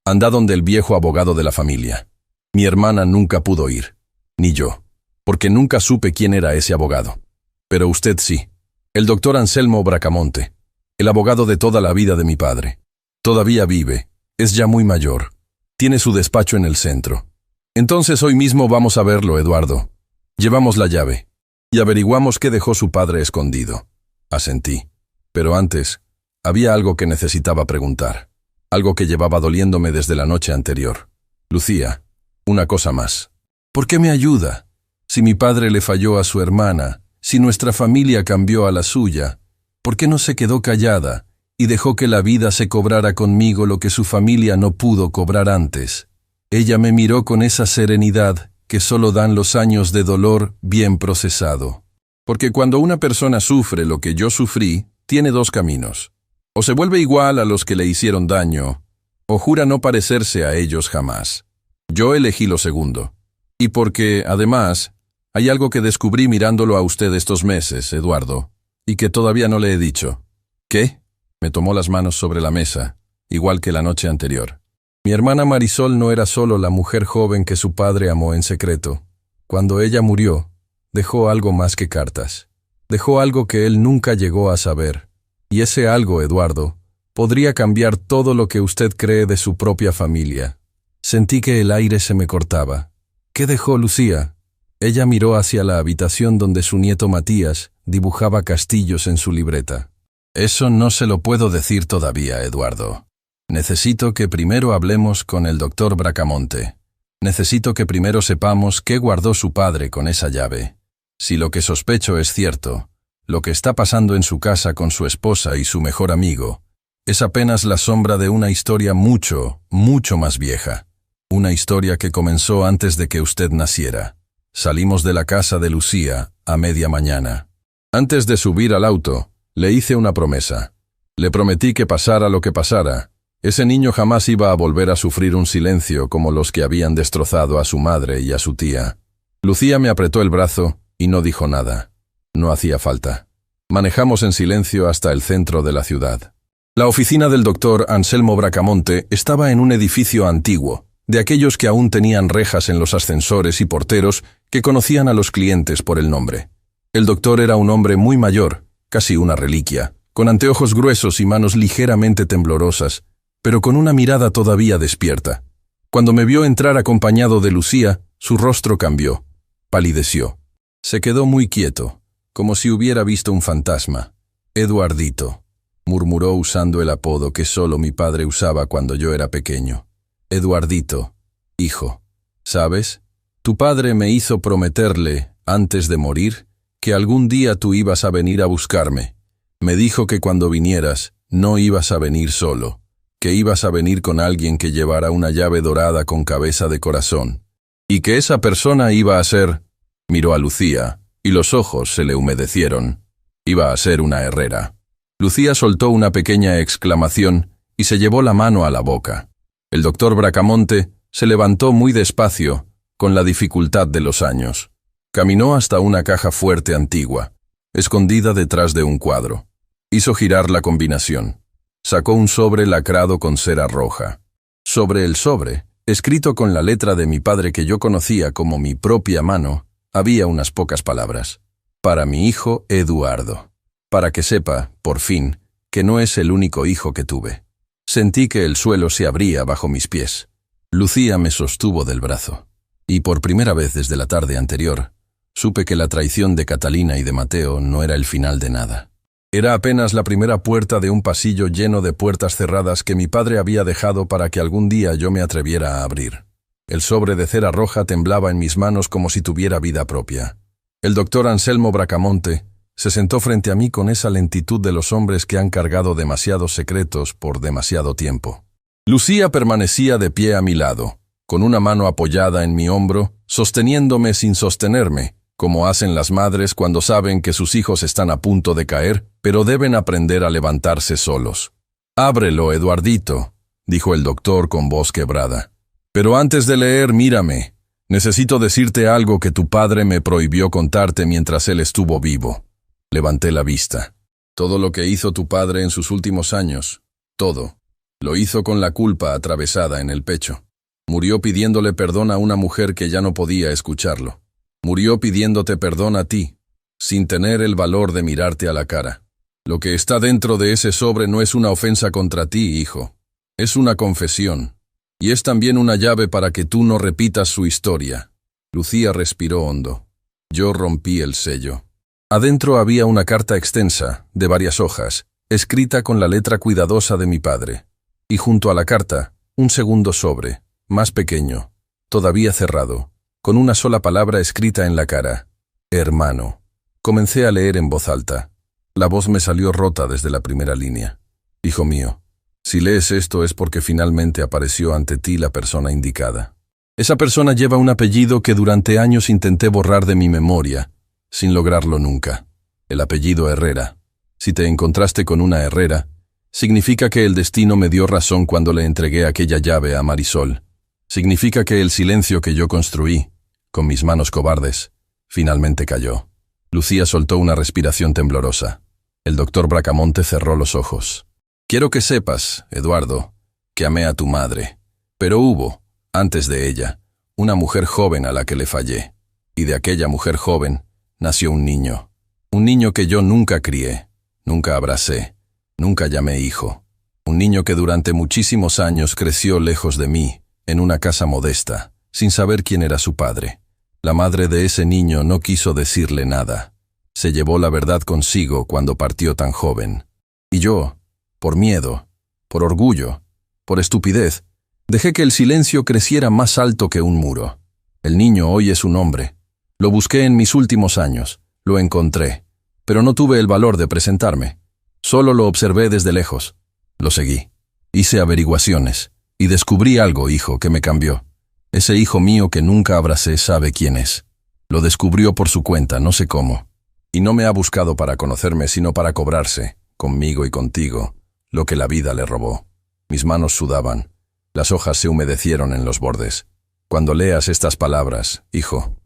anda donde el viejo abogado de la familia. Mi hermana nunca pudo ir, ni yo, porque nunca supe quién era ese abogado. Pero usted sí, el doctor Anselmo Bracamonte, el abogado de toda la vida de mi padre. Todavía vive, es ya muy mayor, tiene su despacho en el centro. Entonces hoy mismo vamos a verlo, Eduardo. Llevamos la llave y averiguamos qué dejó su padre escondido. Asentí, pero antes, había algo que necesitaba preguntar, algo que llevaba doliéndome desde la noche anterior. Lucía, una cosa más. ¿Por qué me ayuda? Si mi padre le falló a su hermana, si nuestra familia cambió a la suya, ¿por qué no se quedó callada y dejó que la vida se cobrara conmigo lo que su familia no pudo cobrar antes. Ella me miró con esa serenidad que solo dan los años de dolor bien procesado. Porque cuando una persona sufre lo que yo sufrí, tiene dos caminos. O se vuelve igual a los que le hicieron daño, o jura no parecerse a ellos jamás. Yo elegí lo segundo. Y porque, además, hay algo que descubrí mirándolo a usted estos meses, Eduardo, y que todavía no le he dicho. ¿Qué? Me tomó las manos sobre la mesa, igual que la noche anterior. Mi hermana Marisol no era solo la mujer joven que su padre amó en secreto. Cuando ella murió, dejó algo más que cartas. Dejó algo que él nunca llegó a saber. Y ese algo, Eduardo, podría cambiar todo lo que usted cree de su propia familia. Sentí que el aire se me cortaba. ¿Qué dejó Lucía? Ella miró hacia la habitación donde su nieto Matías dibujaba castillos en su libreta. Eso no se lo puedo decir todavía, Eduardo. Necesito que primero hablemos con el doctor Bracamonte. Necesito que primero sepamos qué guardó su padre con esa llave. Si lo que sospecho es cierto, lo que está pasando en su casa con su esposa y su mejor amigo es apenas la sombra de una historia mucho, mucho más vieja. Una historia que comenzó antes de que usted naciera. Salimos de la casa de Lucía a media mañana. Antes de subir al auto, le hice una promesa. Le prometí que pasara lo que pasara, ese niño jamás iba a volver a sufrir un silencio como los que habían destrozado a su madre y a su tía. Lucía me apretó el brazo y no dijo nada. No hacía falta. Manejamos en silencio hasta el centro de la ciudad. La oficina del doctor Anselmo Bracamonte estaba en un edificio antiguo, de aquellos que aún tenían rejas en los ascensores y porteros que conocían a los clientes por el nombre. El doctor era un hombre muy mayor, casi una reliquia, con anteojos gruesos y manos ligeramente temblorosas, pero con una mirada todavía despierta. Cuando me vio entrar acompañado de Lucía, su rostro cambió, palideció. Se quedó muy quieto, como si hubiera visto un fantasma. Eduardito, murmuró usando el apodo que solo mi padre usaba cuando yo era pequeño. Eduardito, hijo, ¿sabes? Tu padre me hizo prometerle, antes de morir, que algún día tú ibas a venir a buscarme. Me dijo que cuando vinieras, no ibas a venir solo, que ibas a venir con alguien que llevara una llave dorada con cabeza de corazón, y que esa persona iba a ser... Miró a Lucía, y los ojos se le humedecieron. Iba a ser una herrera. Lucía soltó una pequeña exclamación y se llevó la mano a la boca. El doctor Bracamonte se levantó muy despacio, con la dificultad de los años. Caminó hasta una caja fuerte antigua, escondida detrás de un cuadro. Hizo girar la combinación. Sacó un sobre lacrado con cera roja. Sobre el sobre, escrito con la letra de mi padre que yo conocía como mi propia mano, había unas pocas palabras. Para mi hijo Eduardo. Para que sepa, por fin, que no es el único hijo que tuve. Sentí que el suelo se abría bajo mis pies. Lucía me sostuvo del brazo. Y por primera vez desde la tarde anterior, supe que la traición de Catalina y de Mateo no era el final de nada. Era apenas la primera puerta de un pasillo lleno de puertas cerradas que mi padre había dejado para que algún día yo me atreviera a abrir. El sobre de cera roja temblaba en mis manos como si tuviera vida propia. El doctor Anselmo Bracamonte se sentó frente a mí con esa lentitud de los hombres que han cargado demasiados secretos por demasiado tiempo. Lucía permanecía de pie a mi lado, con una mano apoyada en mi hombro, sosteniéndome sin sostenerme, como hacen las madres cuando saben que sus hijos están a punto de caer, pero deben aprender a levantarse solos. «Ábrelo, Eduardito», dijo el doctor con voz quebrada. «Pero antes de leer, mírame. Necesito decirte algo que tu padre me prohibió contarte mientras él estuvo vivo». Levanté la vista. Todo lo que hizo tu padre en sus últimos años, todo, lo hizo con la culpa atravesada en el pecho. Murió pidiéndole perdón a una mujer que ya no podía escucharlo. Murió pidiéndote perdón a ti, sin tener el valor de mirarte a la cara. Lo que está dentro de ese sobre no es una ofensa contra ti, hijo. Es una confesión. Y es también una llave para que tú no repitas su historia. Lucía respiró hondo. Yo rompí el sello. Adentro había una carta extensa, de varias hojas, escrita con la letra cuidadosa de mi padre. Y junto a la carta, un segundo sobre, más pequeño, todavía cerrado, con una sola palabra escrita en la cara. Hermano. Comencé a leer en voz alta. La voz me salió rota desde la primera línea. Hijo mío, si lees esto es porque finalmente apareció ante ti la persona indicada. Esa persona lleva un apellido que durante años intenté borrar de mi memoria, sin lograrlo nunca. El apellido Herrera. Si te encontraste con una Herrera, significa que el destino me dio razón cuando le entregué aquella llave a Marisol. Significa que el silencio que yo construí, con mis manos cobardes, finalmente cayó. Lucía soltó una respiración temblorosa. El doctor Bracamonte cerró los ojos. Quiero que sepas, Eduardo, que amé a tu madre, pero hubo, antes de ella, una mujer joven a la que le fallé, y de aquella mujer joven nació un niño que yo nunca crié, nunca abracé, nunca llamé hijo, un niño que durante muchísimos años creció lejos de mí, en una casa modesta, sin saber quién era su padre. La madre de ese niño no quiso decirle nada. Se llevó la verdad consigo cuando partió tan joven. Y yo, por miedo, por orgullo, por estupidez, dejé que el silencio creciera más alto que un muro. El niño hoy es un hombre. Lo busqué en mis últimos años, lo encontré, pero no tuve el valor de presentarme. Solo lo observé desde lejos. Lo seguí. Hice averiguaciones, y descubrí algo, hijo, que me cambió. Ese hijo mío que nunca abracé sabe quién es. Lo descubrió por su cuenta, no sé cómo. Y no me ha buscado para conocerme, sino para cobrarse, conmigo y contigo, lo que la vida le robó. Mis manos sudaban. Las hojas se humedecieron en los bordes. Cuando leas estas palabras, hijo,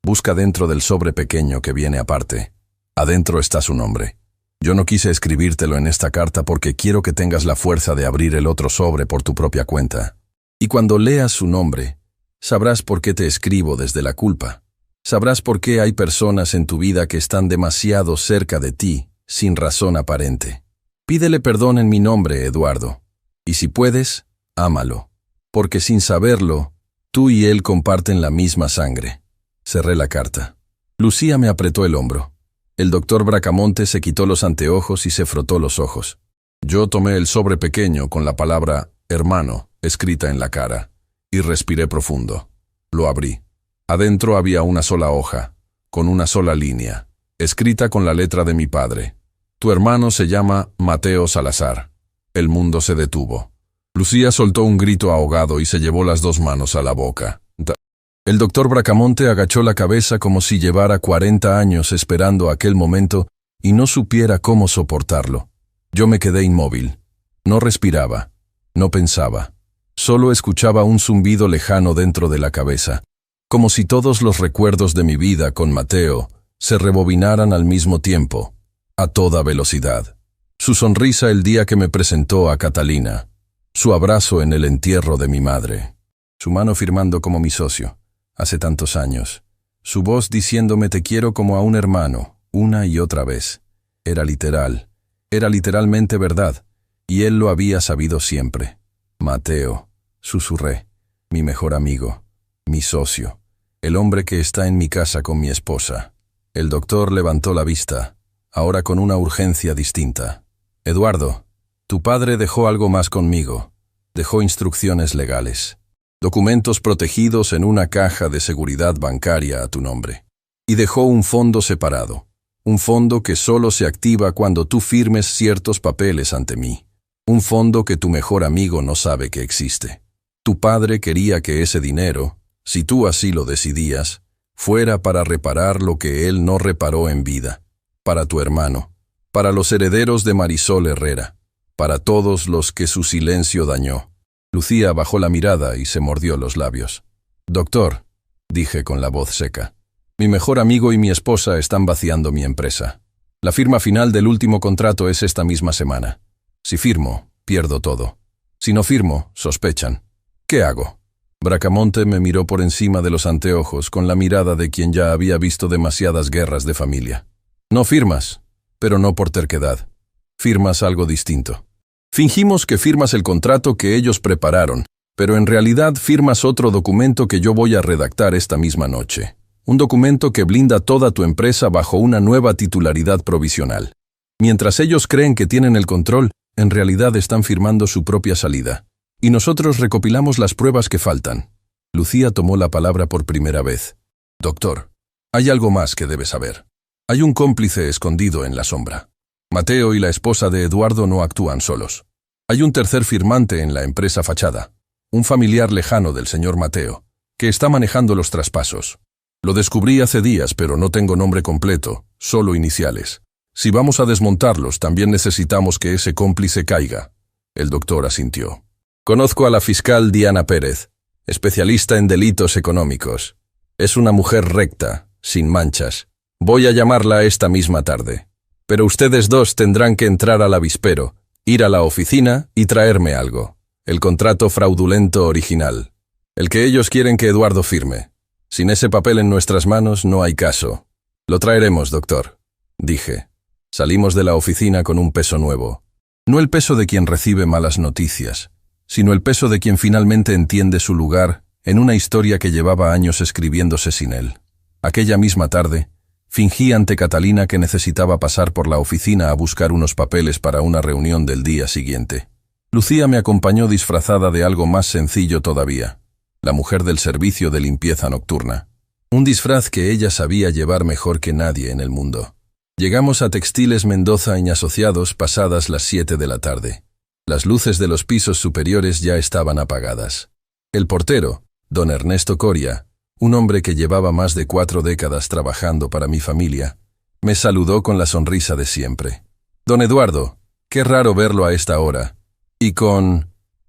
busca dentro del sobre pequeño que viene aparte. Adentro está su nombre. Yo no quise escribírtelo en esta carta porque quiero que tengas la fuerza de abrir el otro sobre por tu propia cuenta. Y cuando leas su nombre, sabrás por qué te escribo desde la culpa. Sabrás por qué hay personas en tu vida que están demasiado cerca de ti, sin razón aparente. Pídele perdón en mi nombre, Eduardo. Y si puedes, ámalo. Porque sin saberlo, tú y él comparten la misma sangre. Cerré la carta. Lucía me apretó el hombro. El doctor Bracamonte se quitó los anteojos y se frotó los ojos. Yo tomé el sobre pequeño con la palabra hermano escrita en la cara y respiré profundo. Lo abrí. Adentro había una sola hoja, con una sola línea, escrita con la letra de mi padre. Tu hermano se llama Mateo Salazar. El mundo se detuvo. Lucía soltó un grito ahogado y se llevó las dos manos a la boca. El doctor Bracamonte agachó la cabeza como si llevara 40 años esperando aquel momento y no supiera cómo soportarlo. Yo me quedé inmóvil. No respiraba, no pensaba. Solo escuchaba un zumbido lejano dentro de la cabeza, como si todos los recuerdos de mi vida con Mateo se rebobinaran al mismo tiempo, a toda velocidad. Su sonrisa el día que me presentó a Catalina, su abrazo en el entierro de mi madre, su mano firmando como mi socio, hace tantos años, su voz diciéndome te quiero como a un hermano, una y otra vez. Era literal, era literalmente verdad, y él lo había sabido siempre. Mateo, susurré, mi mejor amigo, mi socio, el hombre que está en mi casa con mi esposa. El doctor levantó la vista, ahora con una urgencia distinta. Eduardo, tu padre dejó algo más conmigo. Dejó instrucciones legales, documentos protegidos en una caja de seguridad bancaria a tu nombre. Y dejó un fondo separado, un fondo que solo se activa cuando tú firmes ciertos papeles ante mí. Un fondo que tu mejor amigo no sabe que existe. Tu padre quería que ese dinero, si tú así lo decidías, fuera para reparar lo que él no reparó en vida, para tu hermano, para los herederos de Marisol Herrera, para todos los que su silencio dañó. Lucía bajó la mirada y se mordió los labios. Doctor, dije con la voz seca, mi mejor amigo y mi esposa están vaciando mi empresa. La firma final del último contrato es esta misma semana. Si firmo, pierdo todo. Si no firmo, sospechan. ¿Qué hago? Bracamonte me miró por encima de los anteojos con la mirada de quien ya había visto demasiadas guerras de familia. No firmas, pero no por terquedad. Firmas algo distinto. Fingimos que firmas el contrato que ellos prepararon, pero en realidad firmas otro documento que yo voy a redactar esta misma noche. Un documento que blinda toda tu empresa bajo una nueva titularidad provisional. Mientras ellos creen que tienen el control, en realidad están firmando su propia salida. Y nosotros recopilamos las pruebas que faltan. Lucía tomó la palabra por primera vez. Doctor, hay algo más que debe saber. Hay un cómplice escondido en la sombra. Mateo y la esposa de Eduardo no actúan solos. Hay un tercer firmante en la empresa fachada, un familiar lejano del señor Mateo, que está manejando los traspasos. Lo descubrí hace días, pero no tengo nombre completo, solo iniciales. Si vamos a desmontarlos, también necesitamos que ese cómplice caiga. El doctor asintió. Conozco a la fiscal Diana Pérez, especialista en delitos económicos. Es una mujer recta, sin manchas. Voy a llamarla esta misma tarde. Pero ustedes dos tendrán que entrar al avispero, ir a la oficina y traerme algo. El contrato fraudulento original. El que ellos quieren que Eduardo firme. Sin ese papel en nuestras manos no hay caso. Lo traeremos, doctor, dije. Salimos de la oficina con un peso nuevo. No el peso de quien recibe malas noticias, sino el peso de quien finalmente entiende su lugar en una historia que llevaba años escribiéndose sin él. Aquella misma tarde, fingí ante Catalina que necesitaba pasar por la oficina a buscar unos papeles para una reunión del día siguiente. Lucía me acompañó disfrazada de algo más sencillo todavía, la mujer del servicio de limpieza nocturna. Un disfraz que ella sabía llevar mejor que nadie en el mundo. Llegamos a Textiles Mendoza y Asociados pasadas las 7 de la tarde. Las luces de los pisos superiores ya estaban apagadas. El portero, don Ernesto Coria, un hombre que llevaba más de 4 décadas trabajando para mi familia, me saludó con la sonrisa de siempre. Don Eduardo, qué raro verlo a esta hora. Y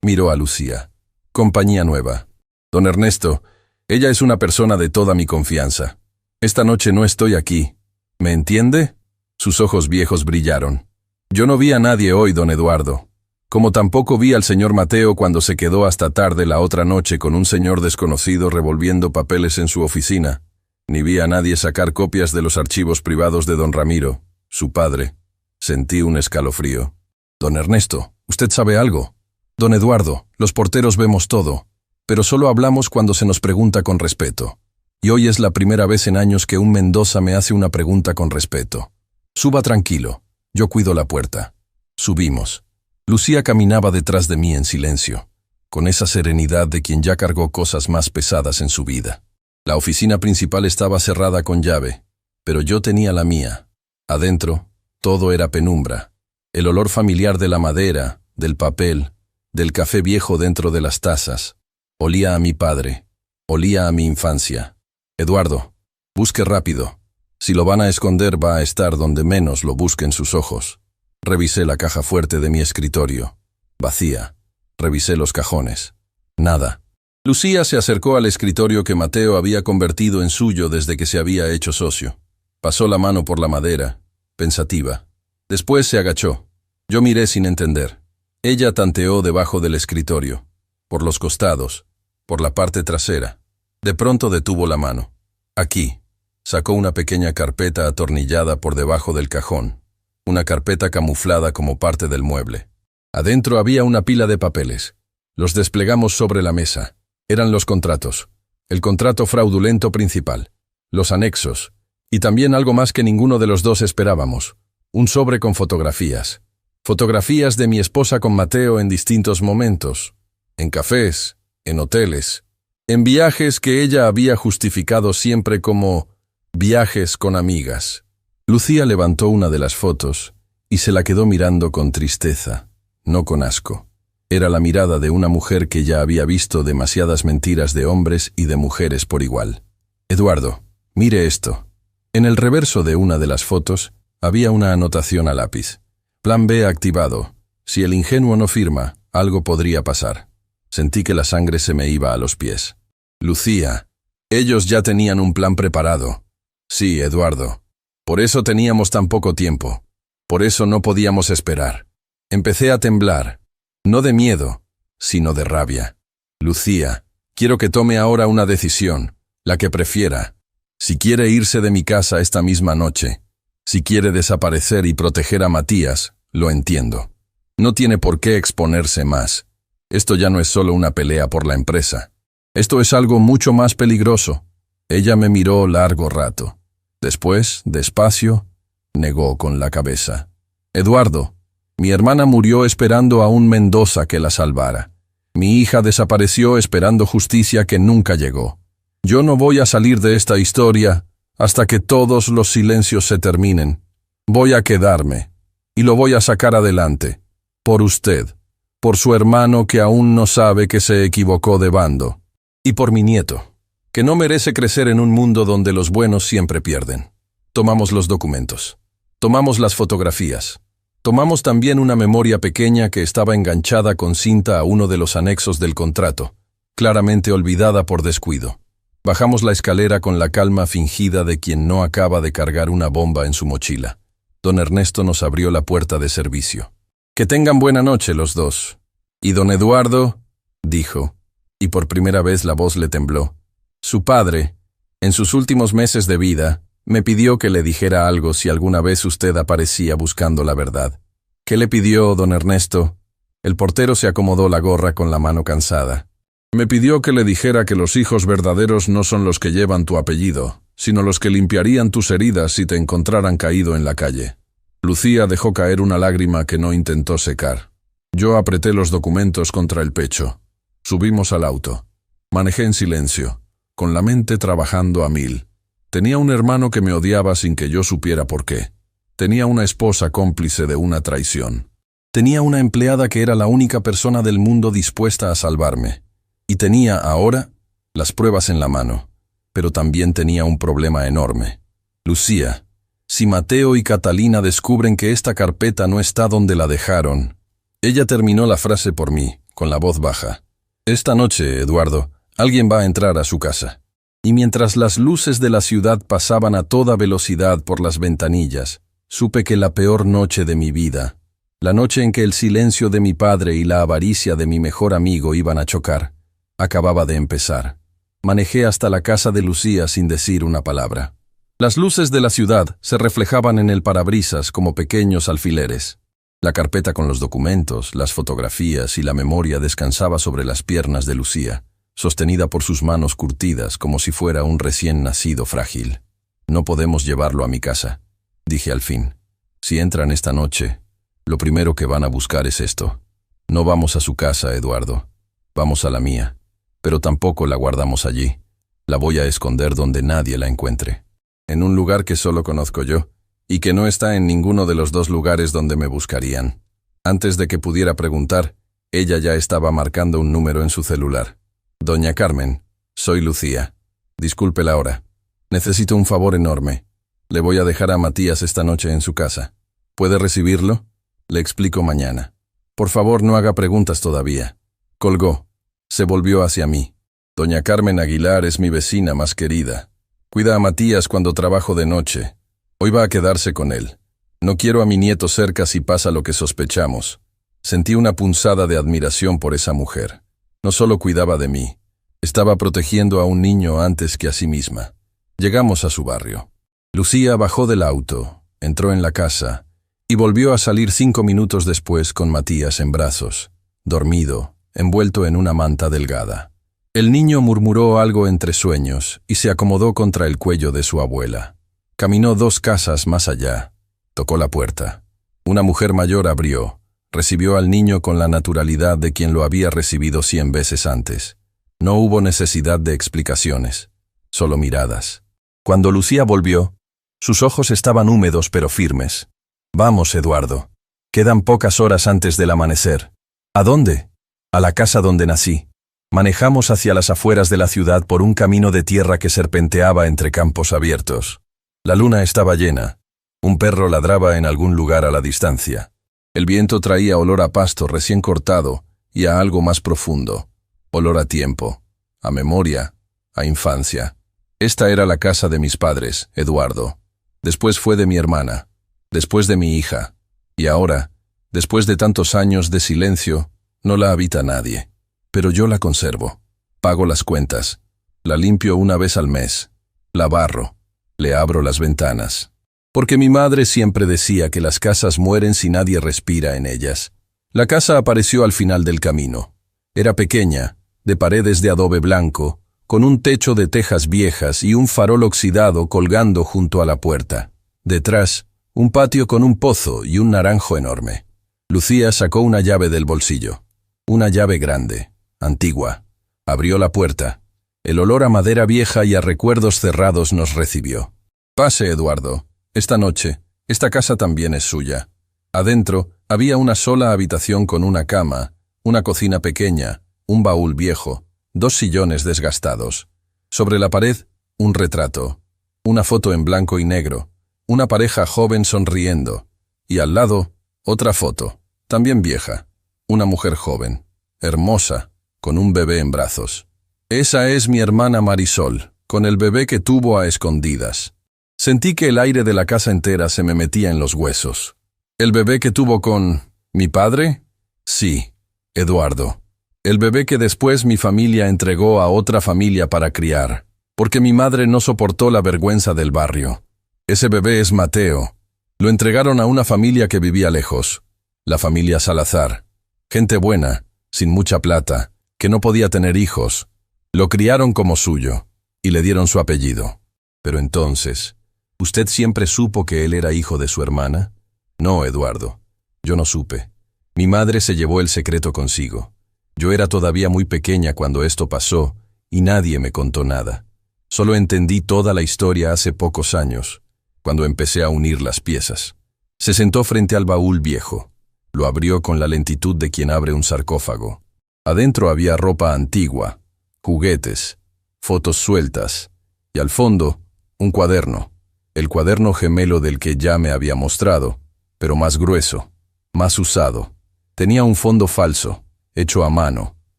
miró a Lucía. Compañía nueva. Don Ernesto, ella es una persona de toda mi confianza. Esta noche no estoy aquí. ¿Me entiende? Sus ojos viejos brillaron. Yo no vi a nadie hoy, don Eduardo. Como tampoco vi al señor Mateo cuando se quedó hasta tarde la otra noche con un señor desconocido revolviendo papeles en su oficina. Ni vi a nadie sacar copias de los archivos privados de don Ramiro, su padre. Sentí un escalofrío. Don Ernesto, ¿usted sabe algo? Don Eduardo, los porteros vemos todo, pero solo hablamos cuando se nos pregunta con respeto. Y hoy es la primera vez en años que un Mendoza me hace una pregunta con respeto. Suba tranquilo, yo cuido la puerta. Subimos. Lucía caminaba detrás de mí en silencio, con esa serenidad de quien ya cargó cosas más pesadas en su vida. La oficina principal estaba cerrada con llave, pero yo tenía la mía. Adentro, todo era penumbra. El olor familiar de la madera, del papel, del café viejo dentro de las tazas. Olía a mi padre, olía a mi infancia. Eduardo, busque rápido. Si lo van a esconder va a estar donde menos lo busquen sus ojos. Revisé la caja fuerte de mi escritorio. Vacía. Revisé los cajones. Nada. Lucía se acercó al escritorio que Mateo había convertido en suyo desde que se había hecho socio. Pasó la mano por la madera, pensativa. Después se agachó. Yo miré sin entender. Ella tanteó debajo del escritorio, por los costados, por la parte trasera. De pronto detuvo la mano. Aquí. Sacó una pequeña carpeta atornillada por debajo del cajón. Una carpeta camuflada como parte del mueble. Adentro había una pila de papeles. Los desplegamos sobre la mesa. Eran los contratos. El contrato fraudulento principal. Los anexos. Y también algo más que ninguno de los dos esperábamos. Un sobre con fotografías. Fotografías de mi esposa con Mateo en distintos momentos. En cafés, en hoteles, en viajes que ella había justificado siempre como viajes con amigas. Lucía levantó una de las fotos y se la quedó mirando con tristeza, no con asco. Era la mirada de una mujer que ya había visto demasiadas mentiras de hombres y de mujeres por igual. Eduardo, mire esto. En el reverso de una de las fotos había una anotación a lápiz. Plan B activado. Si el ingenuo no firma, algo podría pasar. Sentí que la sangre se me iba a los pies. Lucía, ellos ya tenían un plan preparado. Sí, Eduardo. Por eso teníamos tan poco tiempo. Por eso no podíamos esperar. Empecé a temblar, no de miedo, sino de rabia. Lucía, quiero que tome ahora una decisión, la que prefiera. Si quiere irse de mi casa esta misma noche, si quiere desaparecer y proteger a Matías, lo entiendo. No tiene por qué exponerse más. Esto ya no es solo una pelea por la empresa. Esto es algo mucho más peligroso. Ella me miró largo rato. Después, despacio, negó con la cabeza. Eduardo, mi hermana murió esperando a un Mendoza que la salvara. Mi hija desapareció esperando justicia que nunca llegó. Yo no voy a salir de esta historia hasta que todos los silencios se terminen. Voy a quedarme. y lo voy a sacar adelante. Por usted, por su hermano que aún no sabe que se equivocó de bando, y por mi nieto, que no merece crecer en un mundo donde los buenos siempre pierden. Tomamos los documentos. Tomamos las fotografías. Tomamos también una memoria pequeña que estaba enganchada con cinta a uno de los anexos del contrato, claramente olvidada por descuido. Bajamos la escalera con la calma fingida de quien no acaba de cargar una bomba en su mochila. Don Ernesto nos abrió la puerta de servicio. «Que tengan buena noche los dos». «Y don Eduardo», dijo, y por primera vez la voz le tembló. «Su padre, en sus últimos meses de vida, me pidió que le dijera algo si alguna vez usted aparecía buscando la verdad». «¿Qué le pidió, don Ernesto?» El portero se acomodó la gorra con la mano cansada. «Me pidió que le dijera que los hijos verdaderos no son los que llevan tu apellido, sino los que limpiarían tus heridas si te encontraran caído en la calle». Lucía dejó caer una lágrima que no intentó secar. Yo apreté los documentos contra el pecho. Subimos al auto. Manejé en silencio, con la mente trabajando a mil. Tenía un hermano que me odiaba sin que yo supiera por qué. Tenía una esposa cómplice de una traición. Tenía una empleada que era la única persona del mundo dispuesta a salvarme. Y tenía, ahora, las pruebas en la mano. Pero también tenía un problema enorme. Lucía, si Mateo y Catalina descubren que esta carpeta no está donde la dejaron... Ella terminó la frase por mí, con la voz baja. «Esta noche, Eduardo, alguien va a entrar a su casa». Y mientras las luces de la ciudad pasaban a toda velocidad por las ventanillas, supe que la peor noche de mi vida, la noche en que el silencio de mi padre y la avaricia de mi mejor amigo iban a chocar, acababa de empezar. Manejé hasta la casa de Lucía sin decir una palabra. Las luces de la ciudad se reflejaban en el parabrisas como pequeños alfileres. La carpeta con los documentos, las fotografías y la memoria descansaba sobre las piernas de Lucía, sostenida por sus manos curtidas como si fuera un recién nacido frágil. «No podemos llevarlo a mi casa», dije al fin. «Si entran esta noche, lo primero que van a buscar es esto. No vamos a su casa, Eduardo. Vamos a la mía. Pero tampoco la guardamos allí. La voy a esconder donde nadie la encuentre. En un lugar que solo conozco yo, y que no está en ninguno de los dos lugares donde me buscarían». Antes de que pudiera preguntar, ella ya estaba marcando un número en su celular. «Doña Carmen, soy Lucía. Disculpe la hora. Necesito un favor enorme. Le voy a dejar a Matías esta noche en su casa. ¿Puede recibirlo? Le explico mañana. Por favor, no haga preguntas todavía». Colgó. Se volvió hacia mí. «Doña Carmen Aguilar es mi vecina más querida. Cuida a Matías cuando trabajo de noche. Hoy va a quedarse con él. No quiero a mi nieto cerca si pasa lo que sospechamos». Sentí una punzada de admiración por esa mujer. No solo cuidaba de mí, estaba protegiendo a un niño antes que a sí misma. Llegamos a su barrio. Lucía bajó del auto, entró en la casa y volvió a salir 5 minutos después con Matías en brazos, dormido, envuelto en una manta delgada. El niño murmuró algo entre sueños y se acomodó contra el cuello de su abuela. Caminó 2 casas más allá. Tocó la puerta. Una mujer mayor abrió. Recibió al niño con la naturalidad de quien lo había recibido 100 veces antes. No hubo necesidad de explicaciones, solo miradas. Cuando Lucía volvió, sus ojos estaban húmedos pero firmes. «Vamos, Eduardo. Quedan pocas horas antes del amanecer». «¿A dónde?» «A la casa donde nací». Manejamos hacia las afueras de la ciudad por un camino de tierra que serpenteaba entre campos abiertos. La luna estaba llena. Un perro ladraba en algún lugar a la distancia. El viento traía olor a pasto recién cortado y a algo más profundo. Olor a tiempo, a memoria, a infancia. Esta era la casa de mis padres, Eduardo. Después fue de mi hermana. Después de mi hija. Y ahora, después de tantos años de silencio, no la habita nadie. Pero yo la conservo. Pago las cuentas. La limpio una vez al mes. La barro. Le abro las ventanas. Porque mi madre siempre decía que las casas mueren si nadie respira en ellas. La casa apareció al final del camino. Era pequeña, de paredes de adobe blanco, con un techo de tejas viejas y un farol oxidado colgando junto a la puerta. Detrás, un patio con un pozo y un naranjo enorme. Lucía sacó una llave del bolsillo. Una llave grande, antigua. Abrió la puerta. El olor a madera vieja y a recuerdos cerrados nos recibió. «Pase, Eduardo. Esta noche, esta casa también es suya». Adentro había una sola habitación con una cama, una cocina pequeña, un baúl viejo, 2 sillones desgastados. Sobre la pared, un retrato, una foto en blanco y negro, una pareja joven sonriendo, y al lado, otra foto, también vieja, una mujer joven, hermosa, con un bebé en brazos. Esa es mi hermana Marisol, con el bebé que tuvo a escondidas. Sentí que el aire de la casa entera se me metía en los huesos. ¿El bebé que tuvo con mi padre? Sí, Eduardo. El bebé que después mi familia entregó a otra familia para criar, porque mi madre no soportó la vergüenza del barrio. Ese bebé es Mateo. Lo entregaron a una familia que vivía lejos, la familia Salazar. Gente buena, sin mucha plata, que no podía tener hijos. Lo criaron como suyo, y le dieron su apellido. Pero entonces, ¿usted siempre supo que él era hijo de su hermana? No, Eduardo. Yo no supe. Mi madre se llevó el secreto consigo. Yo era todavía muy pequeña cuando esto pasó, y nadie me contó nada. Solo entendí toda la historia hace pocos años, cuando empecé a unir las piezas. Se sentó frente al baúl viejo. Lo abrió con la lentitud de quien abre un sarcófago. Adentro había ropa antigua, juguetes, fotos sueltas, y al fondo, un cuaderno. El cuaderno gemelo del que ya me había mostrado, pero más grueso, más usado. Tenía un fondo falso, hecho a mano,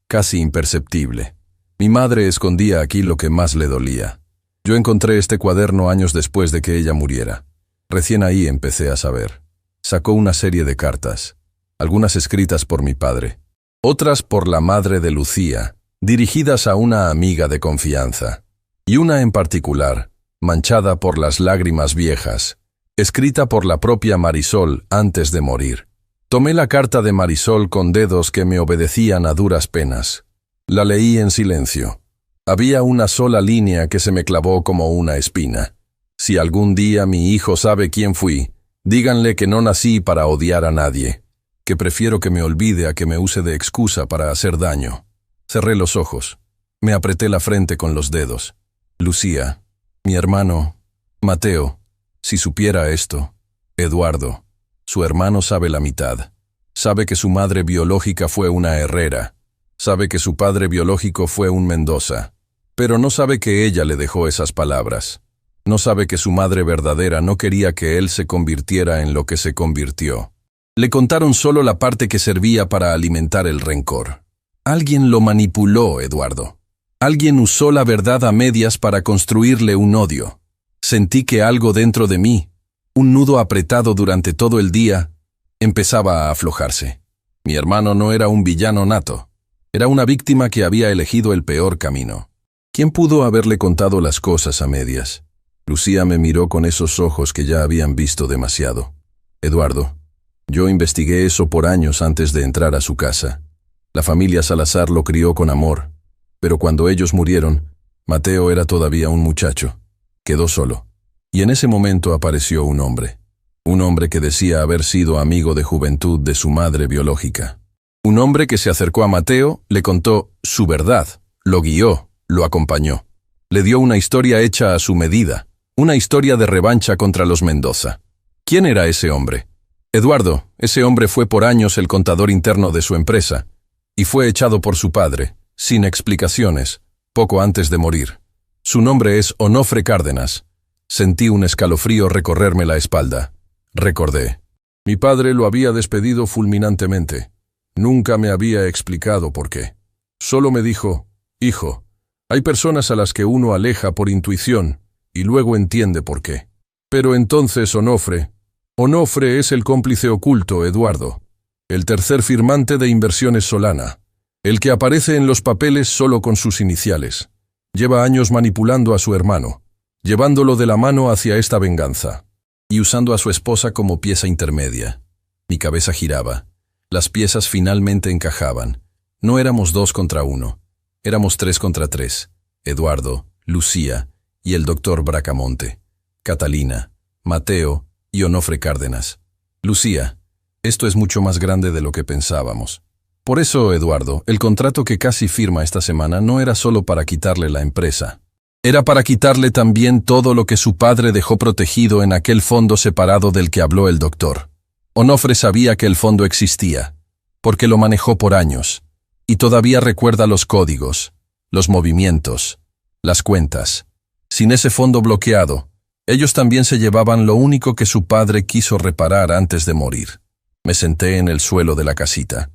casi imperceptible. Mi madre escondía aquí lo que más le dolía. Yo encontré este cuaderno años después de que ella muriera. Recién ahí empecé a saber. Sacó una serie de cartas, algunas escritas por mi padre, otras por la madre de Lucía, dirigidas a una amiga de confianza, y una en particular, manchada por las lágrimas viejas, escrita por la propia Marisol antes de morir. Tomé la carta de Marisol con dedos que me obedecían a duras penas. La leí en silencio. Había una sola línea que se me clavó como una espina. Si algún día mi hijo sabe quién fui, díganle que no nací para odiar a nadie, que prefiero que me olvide a que me use de excusa para hacer daño. Cerré los ojos. Me apreté la frente con los dedos. Lucía, mi hermano, Mateo, si supiera esto, Eduardo, su hermano sabe la mitad. Sabe que su madre biológica fue una herrera. Sabe que su padre biológico fue un Mendoza. Pero no sabe que ella le dejó esas palabras. No sabe que su madre verdadera no quería que él se convirtiera en lo que se convirtió. Le contaron solo la parte que servía para alimentar el rencor. Alguien lo manipuló, Eduardo. Alguien usó la verdad a medias para construirle un odio. Sentí que algo dentro de mí, un nudo apretado durante todo el día, empezaba a aflojarse. Mi hermano no era un villano nato. Era una víctima que había elegido el peor camino. ¿Quién pudo haberle contado las cosas a medias? Lucía me miró con esos ojos que ya habían visto demasiado. Eduardo, yo investigué eso por años antes de entrar a su casa. La familia Salazar lo crió con amor, pero cuando ellos murieron, Mateo era todavía un muchacho. Quedó solo. Y en ese momento apareció un hombre. Un hombre que decía haber sido amigo de juventud de su madre biológica. Un hombre que se acercó a Mateo, le contó su verdad, lo guió, lo acompañó. Le dio una historia hecha a su medida, una historia de revancha contra los Mendoza. ¿Quién era ese hombre? Eduardo, ese hombre fue por años el contador interno de su empresa, y fue echado por su padre, sin explicaciones, poco antes de morir. Su nombre es Onofre Cárdenas. Sentí un escalofrío recorrerme la espalda. Recordé. Mi padre lo había despedido fulminantemente. Nunca me había explicado por qué. Solo me dijo, hijo, hay personas a las que uno aleja por intuición y luego entiende por qué. Pero entonces Onofre es el cómplice oculto, Eduardo. El tercer firmante de Inversiones Solana. El que aparece en los papeles solo con sus iniciales. Lleva años manipulando a su hermano, llevándolo de la mano hacia esta venganza, y usando a su esposa como pieza intermedia. Mi cabeza giraba. Las piezas finalmente encajaban. No éramos 2 contra 1. Éramos 3 contra 3. Eduardo, Lucía y el doctor Bracamonte. Catalina, Mateo y Onofre Cárdenas. Lucía, esto es mucho más grande de lo que pensábamos. Por eso, Eduardo, el contrato que casi firma esta semana no era solo para quitarle la empresa. Era para quitarle también todo lo que su padre dejó protegido en aquel fondo separado del que habló el doctor. Onofre sabía que el fondo existía, porque lo manejó por años, y todavía recuerda los códigos, los movimientos, las cuentas. Sin ese fondo bloqueado, ellos también se llevaban lo único que su padre quiso reparar antes de morir. Me senté en el suelo de la casita.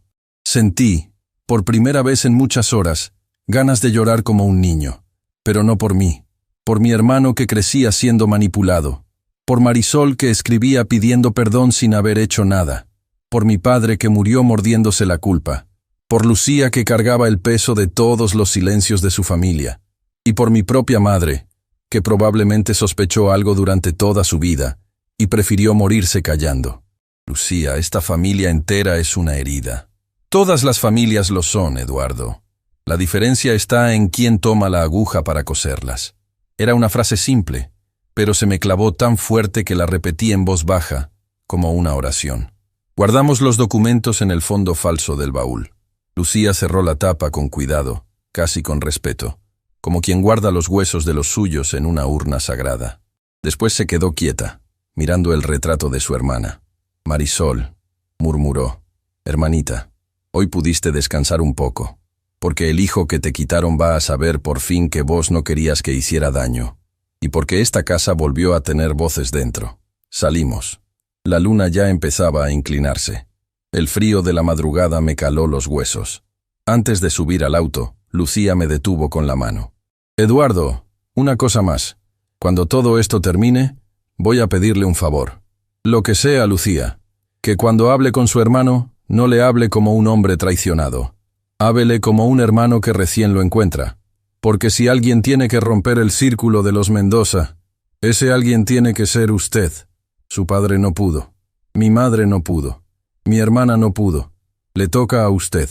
Sentí, por primera vez en muchas horas, ganas de llorar como un niño, pero no por mí, por mi hermano que crecía siendo manipulado, por Marisol que escribía pidiendo perdón sin haber hecho nada, por mi padre que murió mordiéndose la culpa, por Lucía que cargaba el peso de todos los silencios de su familia, y por mi propia madre, que probablemente sospechó algo durante toda su vida y prefirió morirse callando. Lucía, esta familia entera es una herida. Todas las familias lo son, Eduardo. La diferencia está en quién toma la aguja para coserlas. Era una frase simple, pero se me clavó tan fuerte que la repetí en voz baja, como una oración. Guardamos los documentos en el fondo falso del baúl. Lucía cerró la tapa con cuidado, casi con respeto, como quien guarda los huesos de los suyos en una urna sagrada. Después se quedó quieta, mirando el retrato de su hermana. Marisol, murmuró, hermanita, hoy pudiste descansar un poco, porque el hijo que te quitaron va a saber por fin que vos no querías que hiciera daño, y porque esta casa volvió a tener voces dentro. Salimos. La luna ya empezaba a inclinarse. El frío de la madrugada me caló los huesos. Antes de subir al auto, Lucía me detuvo con la mano. Eduardo, una cosa más. Cuando todo esto termine, voy a pedirle un favor. Lo que sea, Lucía, que cuando hable con su hermano, no le hable como un hombre traicionado. Háblele como un hermano que recién lo encuentra. Porque si alguien tiene que romper el círculo de los Mendoza, ese alguien tiene que ser usted. Su padre no pudo. Mi madre no pudo. Mi hermana no pudo. Le toca a usted.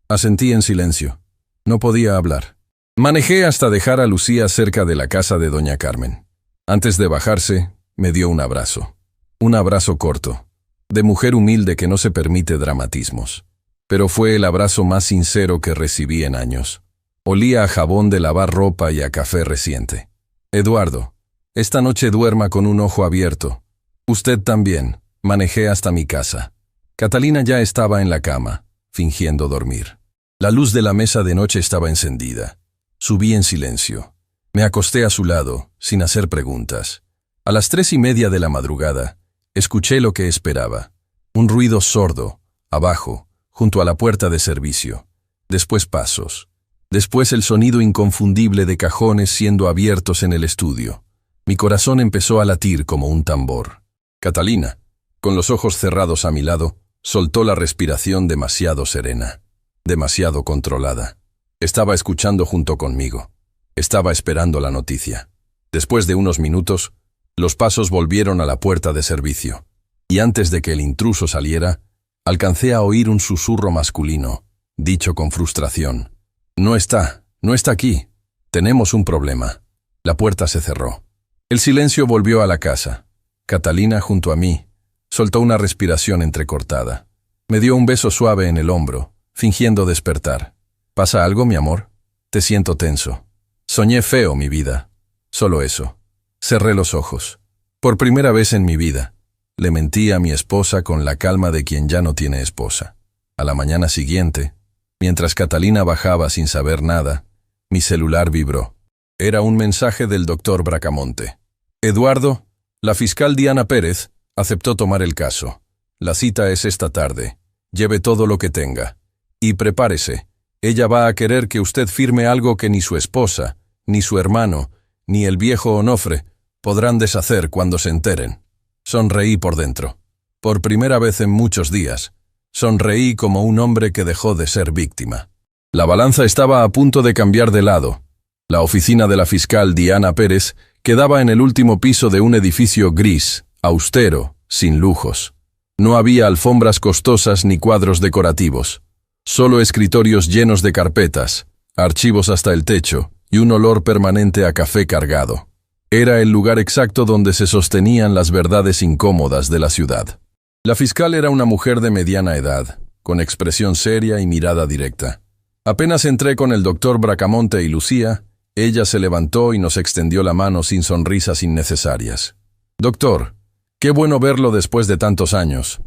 Asentí en silencio. No podía hablar. Manejé hasta dejar a Lucía cerca de la casa de doña Carmen. Antes de bajarse, me dio un abrazo. Un abrazo corto, de mujer humilde que no se permite dramatismos. Pero fue el abrazo más sincero que recibí en años. Olía a jabón de lavar ropa y a café reciente. Eduardo, esta noche duerma con un ojo abierto. Usted también. Manejé hasta mi casa. Catalina ya estaba en la cama, fingiendo dormir. La luz de la mesa de noche estaba encendida. Subí en silencio. Me acosté a su lado, sin hacer preguntas. A las 3:30 de la madrugada, escuché lo que esperaba. Un ruido sordo, abajo, junto a la puerta de servicio. Después pasos. Después el sonido inconfundible de cajones siendo abiertos en el estudio. Mi corazón empezó a latir como un tambor. Catalina, con los ojos cerrados a mi lado, soltó la respiración demasiado serena. Demasiado controlada. Estaba escuchando junto conmigo. Estaba esperando la noticia. Después de unos minutos, los pasos volvieron a la puerta de servicio. Y antes de que el intruso saliera, alcancé a oír un susurro masculino, dicho con frustración. No está aquí. Tenemos un problema. La puerta se cerró. El silencio volvió a la casa. Catalina, junto a mí, soltó una respiración entrecortada. Me dio un beso suave en el hombro, fingiendo despertar. ¿Pasa algo, mi amor? Te siento tenso. Soñé feo, mi vida. Solo eso. Cerré los ojos. Por primera vez en mi vida, le mentí a mi esposa con la calma de quien ya no tiene esposa. A la mañana siguiente, mientras Catalina bajaba sin saber nada, mi celular vibró. Era un mensaje del doctor Bracamonte. Eduardo, la fiscal Diana Pérez aceptó tomar el caso. La cita es esta tarde. Lleve todo lo que tenga. Y prepárese. Ella va a querer que usted firme algo que ni su esposa, ni su hermano, ni el viejo Onofre podrán deshacer cuando se enteren. Sonreí por dentro. Por primera vez en muchos días, sonreí como un hombre que dejó de ser víctima. La balanza estaba a punto de cambiar de lado. La oficina de la fiscal Diana Pérez quedaba en el último piso de un edificio gris, austero, sin lujos. No había alfombras costosas ni cuadros decorativos. Solo escritorios llenos de carpetas, archivos hasta el techo y un olor permanente a café cargado. Era el lugar exacto donde se sostenían las verdades incómodas de la ciudad. La fiscal era una mujer de mediana edad, con expresión seria y mirada directa. Apenas entré con el doctor Bracamonte y Lucía, ella se levantó y nos extendió la mano sin sonrisas innecesarias. «Doctor, qué bueno verlo después de tantos años.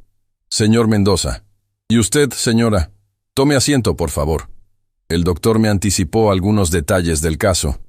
Señor Mendoza. Y usted, señora, tome asiento, por favor. El doctor me anticipó algunos detalles del caso,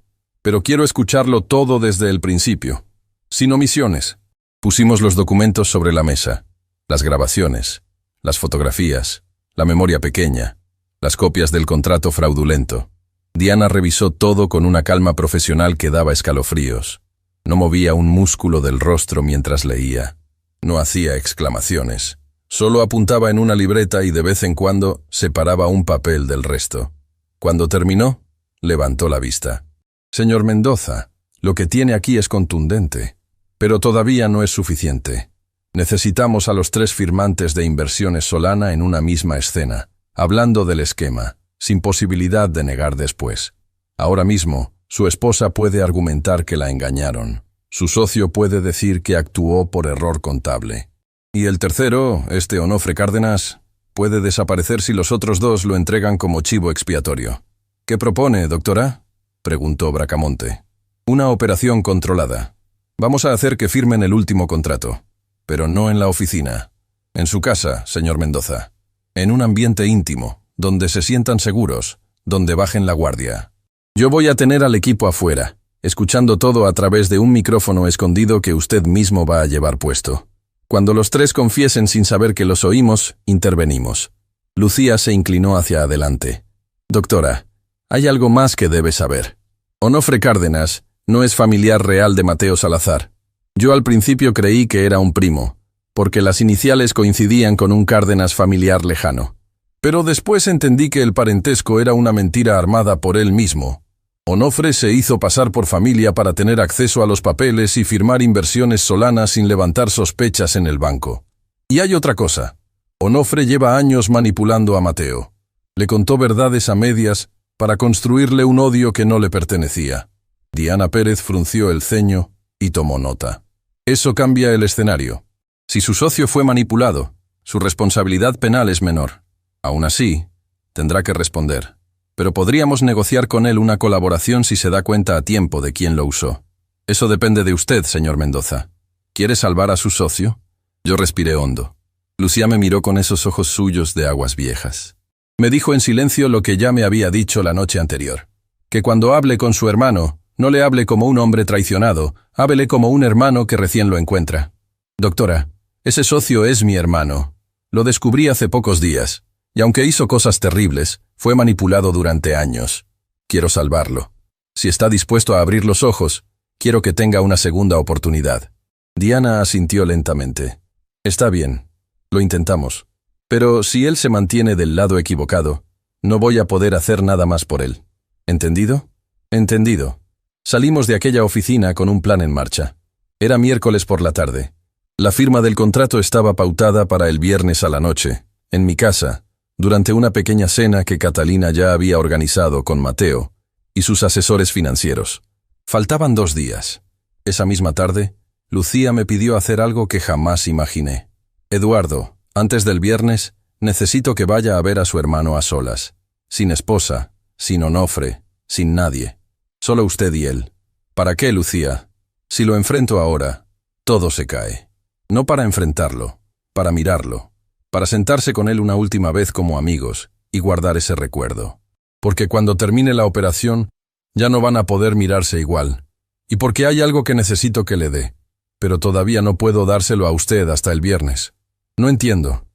pero quiero escucharlo todo desde el principio, sin omisiones. Pusimos los documentos sobre la mesa, las grabaciones, las fotografías, la memoria pequeña, las copias del contrato fraudulento. Diana revisó todo con una calma profesional que daba escalofríos. No movía un músculo del rostro mientras leía. No hacía exclamaciones. Solo apuntaba en una libreta y de vez en cuando separaba un papel del resto. Cuando terminó, levantó la vista. Señor Mendoza, lo que tiene aquí es contundente, pero todavía no es suficiente. Necesitamos a los 3 firmantes de Inversiones Solana en una misma escena, hablando del esquema, sin posibilidad de negar después. Ahora mismo, su esposa puede argumentar que la engañaron. Su socio puede decir que actuó por error contable. Y el tercero, Onofre Cárdenas, puede desaparecer si los otros 2 lo entregan como chivo expiatorio. ¿Qué propone, doctora?, preguntó Bracamonte. Una operación controlada. Vamos a hacer que firmen el último contrato, pero no en la oficina. En su casa, señor Mendoza. En un ambiente íntimo, donde se sientan seguros, donde bajen la guardia. Yo voy a tener al equipo afuera, escuchando todo a través de un micrófono escondido que usted mismo va a llevar puesto. Cuando los 3 confiesen sin saber que los oímos, intervenimos. Lucía se inclinó hacia adelante. Doctora, hay algo más que debe saber. Onofre Cárdenas no es familiar real de Mateo Salazar. Yo al principio creí que era un primo, porque las iniciales coincidían con un Cárdenas familiar lejano. Pero después entendí que el parentesco era una mentira armada por él mismo. Onofre se hizo pasar por familia para tener acceso a los papeles y firmar Inversiones Solana sin levantar sospechas en el banco. Y hay otra cosa. Onofre lleva años manipulando a Mateo. Le contó verdades a medias para construirle un odio que no le pertenecía. Diana Pérez frunció el ceño y tomó nota. Eso cambia el escenario. Si su socio fue manipulado, su responsabilidad penal es menor. Aún así, tendrá que responder. Pero podríamos negociar con él una colaboración si se da cuenta a tiempo de quién lo usó. Eso depende de usted, señor Mendoza. ¿Quiere salvar a su socio? Yo respiré hondo. Lucía me miró con esos ojos suyos de aguas viejas. Me dijo en silencio lo que ya me había dicho la noche anterior. Que cuando hable con su hermano, no le hable como un hombre traicionado, háblele como un hermano que recién lo encuentra. Doctora, ese socio es mi hermano. Lo descubrí hace pocos días, y aunque hizo cosas terribles, fue manipulado durante años. Quiero salvarlo. Si está dispuesto a abrir los ojos, quiero que tenga una segunda oportunidad. Diana asintió lentamente. Está bien, lo intentamos. Pero si él se mantiene del lado equivocado, no voy a poder hacer nada más por él. ¿Entendido? Entendido. Salimos de aquella oficina con un plan en marcha. Era miércoles por la tarde. La firma del contrato estaba pautada para el viernes a la noche, en mi casa, durante una pequeña cena que Catalina ya había organizado con Mateo y sus asesores financieros. Faltaban 2 días. Esa misma tarde, Lucía me pidió hacer algo que jamás imaginé. Eduardo, antes del viernes, necesito que vaya a ver a su hermano a solas. Sin esposa, sin Onofre, sin nadie. Solo usted y él. ¿Para qué, Lucía? Si lo enfrento ahora, todo se cae. No para enfrentarlo, para mirarlo. Para sentarse con él una última vez como amigos y guardar ese recuerdo. Porque cuando termine la operación, ya no van a poder mirarse igual. Y porque hay algo que necesito que le dé. Pero todavía no puedo dárselo a usted hasta el viernes. No entiendo.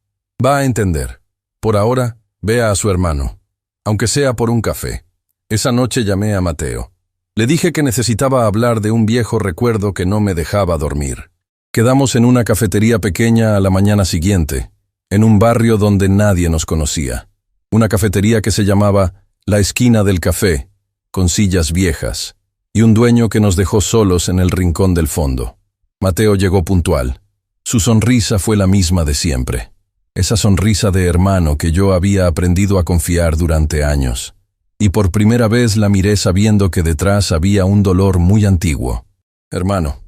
Va a entender. Por ahora, vea a su hermano. Aunque sea por un café. Esa noche llamé a Mateo. Le dije que necesitaba hablar de un viejo recuerdo que no me dejaba dormir. Quedamos en una cafetería pequeña a la mañana siguiente, en un barrio donde nadie nos conocía. Una cafetería que se llamaba La Esquina del Café, con sillas viejas, y un dueño que nos dejó solos en el rincón del fondo. Mateo llegó puntual. Su sonrisa fue la misma de siempre. Esa sonrisa de hermano que yo había aprendido a confiar durante años. Y por primera vez la miré sabiendo que detrás había un dolor muy antiguo. Hermano,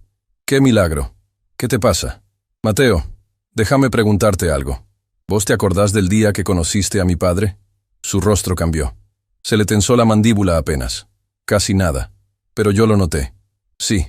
qué milagro. ¿Qué te pasa? Mateo, déjame preguntarte algo. ¿Vos te acordás del día que conociste a mi padre? Su rostro cambió. Se le tensó la mandíbula apenas. Casi nada. Pero yo lo noté. Sí,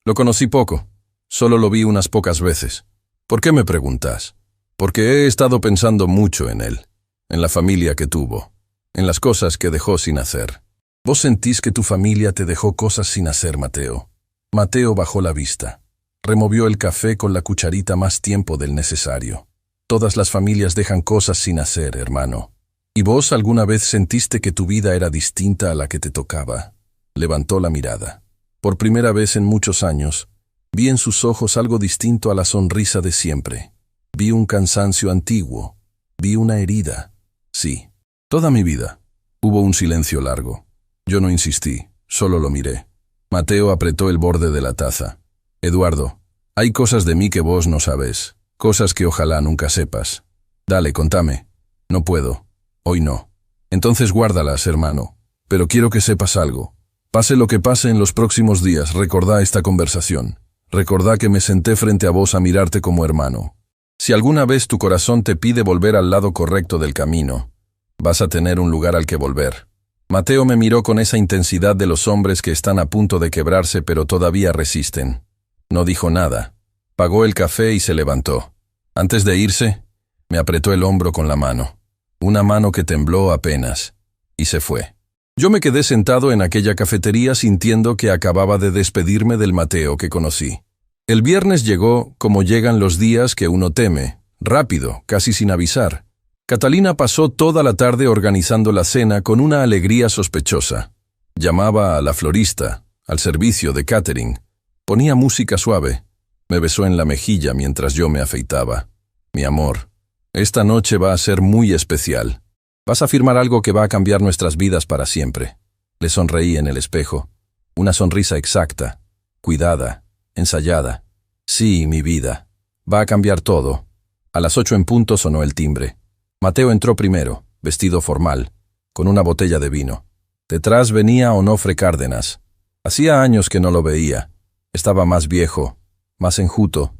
lo conocí poco. Solo lo vi unas pocas veces. ¿Por qué me preguntas? Porque he estado pensando mucho en él, en la familia que tuvo, en las cosas que dejó sin hacer. ¿Vos sentís que tu familia te dejó cosas sin hacer, Mateo? Mateo bajó la vista. Removió el café con la cucharita más tiempo del necesario. Todas las familias dejan cosas sin hacer, hermano. ¿Y vos alguna vez sentiste que tu vida era distinta a la que te tocaba? Levantó la mirada. Por primera vez en muchos años, vi en sus ojos algo distinto a la sonrisa de siempre. Vi un cansancio antiguo. Vi una herida. Sí, toda mi vida. Hubo un silencio largo. Yo no insistí, solo lo miré. Mateo apretó el borde de la taza. Eduardo, hay cosas de mí que vos no sabés, cosas que ojalá nunca sepas. Dale, contame. No puedo. Hoy no. Entonces guárdalas, hermano. Pero quiero que sepas algo. Pase lo que pase en los próximos días, recordá esta conversación. Recordá que me senté frente a vos a mirarte como hermano. Si alguna vez tu corazón te pide volver al lado correcto del camino, vas a tener un lugar al que volver. Mateo me miró con esa intensidad de los hombres que están a punto de quebrarse pero todavía resisten. No dijo nada. Pagó el café y se levantó. Antes de irse, me apretó el hombro con la mano. Una mano que tembló apenas, y se fue. Yo me quedé sentado en aquella cafetería sintiendo que acababa de despedirme del Mateo que conocí. El viernes llegó como llegan los días que uno teme, rápido, casi sin avisar. Catalina pasó toda la tarde organizando la cena con una alegría sospechosa. Llamaba a la florista, al servicio de catering. Ponía música suave. Me besó en la mejilla mientras yo me afeitaba. Mi amor, esta noche va a ser muy especial. Vas a firmar algo que va a cambiar nuestras vidas para siempre. Le sonreí en el espejo. Una sonrisa exacta, cuidada, ensayada. Sí, mi vida. Va a cambiar todo. A las 8 en punto sonó el timbre. Mateo entró primero, vestido formal, con una botella de vino. Detrás venía Onofre Cárdenas. Hacía años que no lo veía. Estaba más viejo, más enjuto,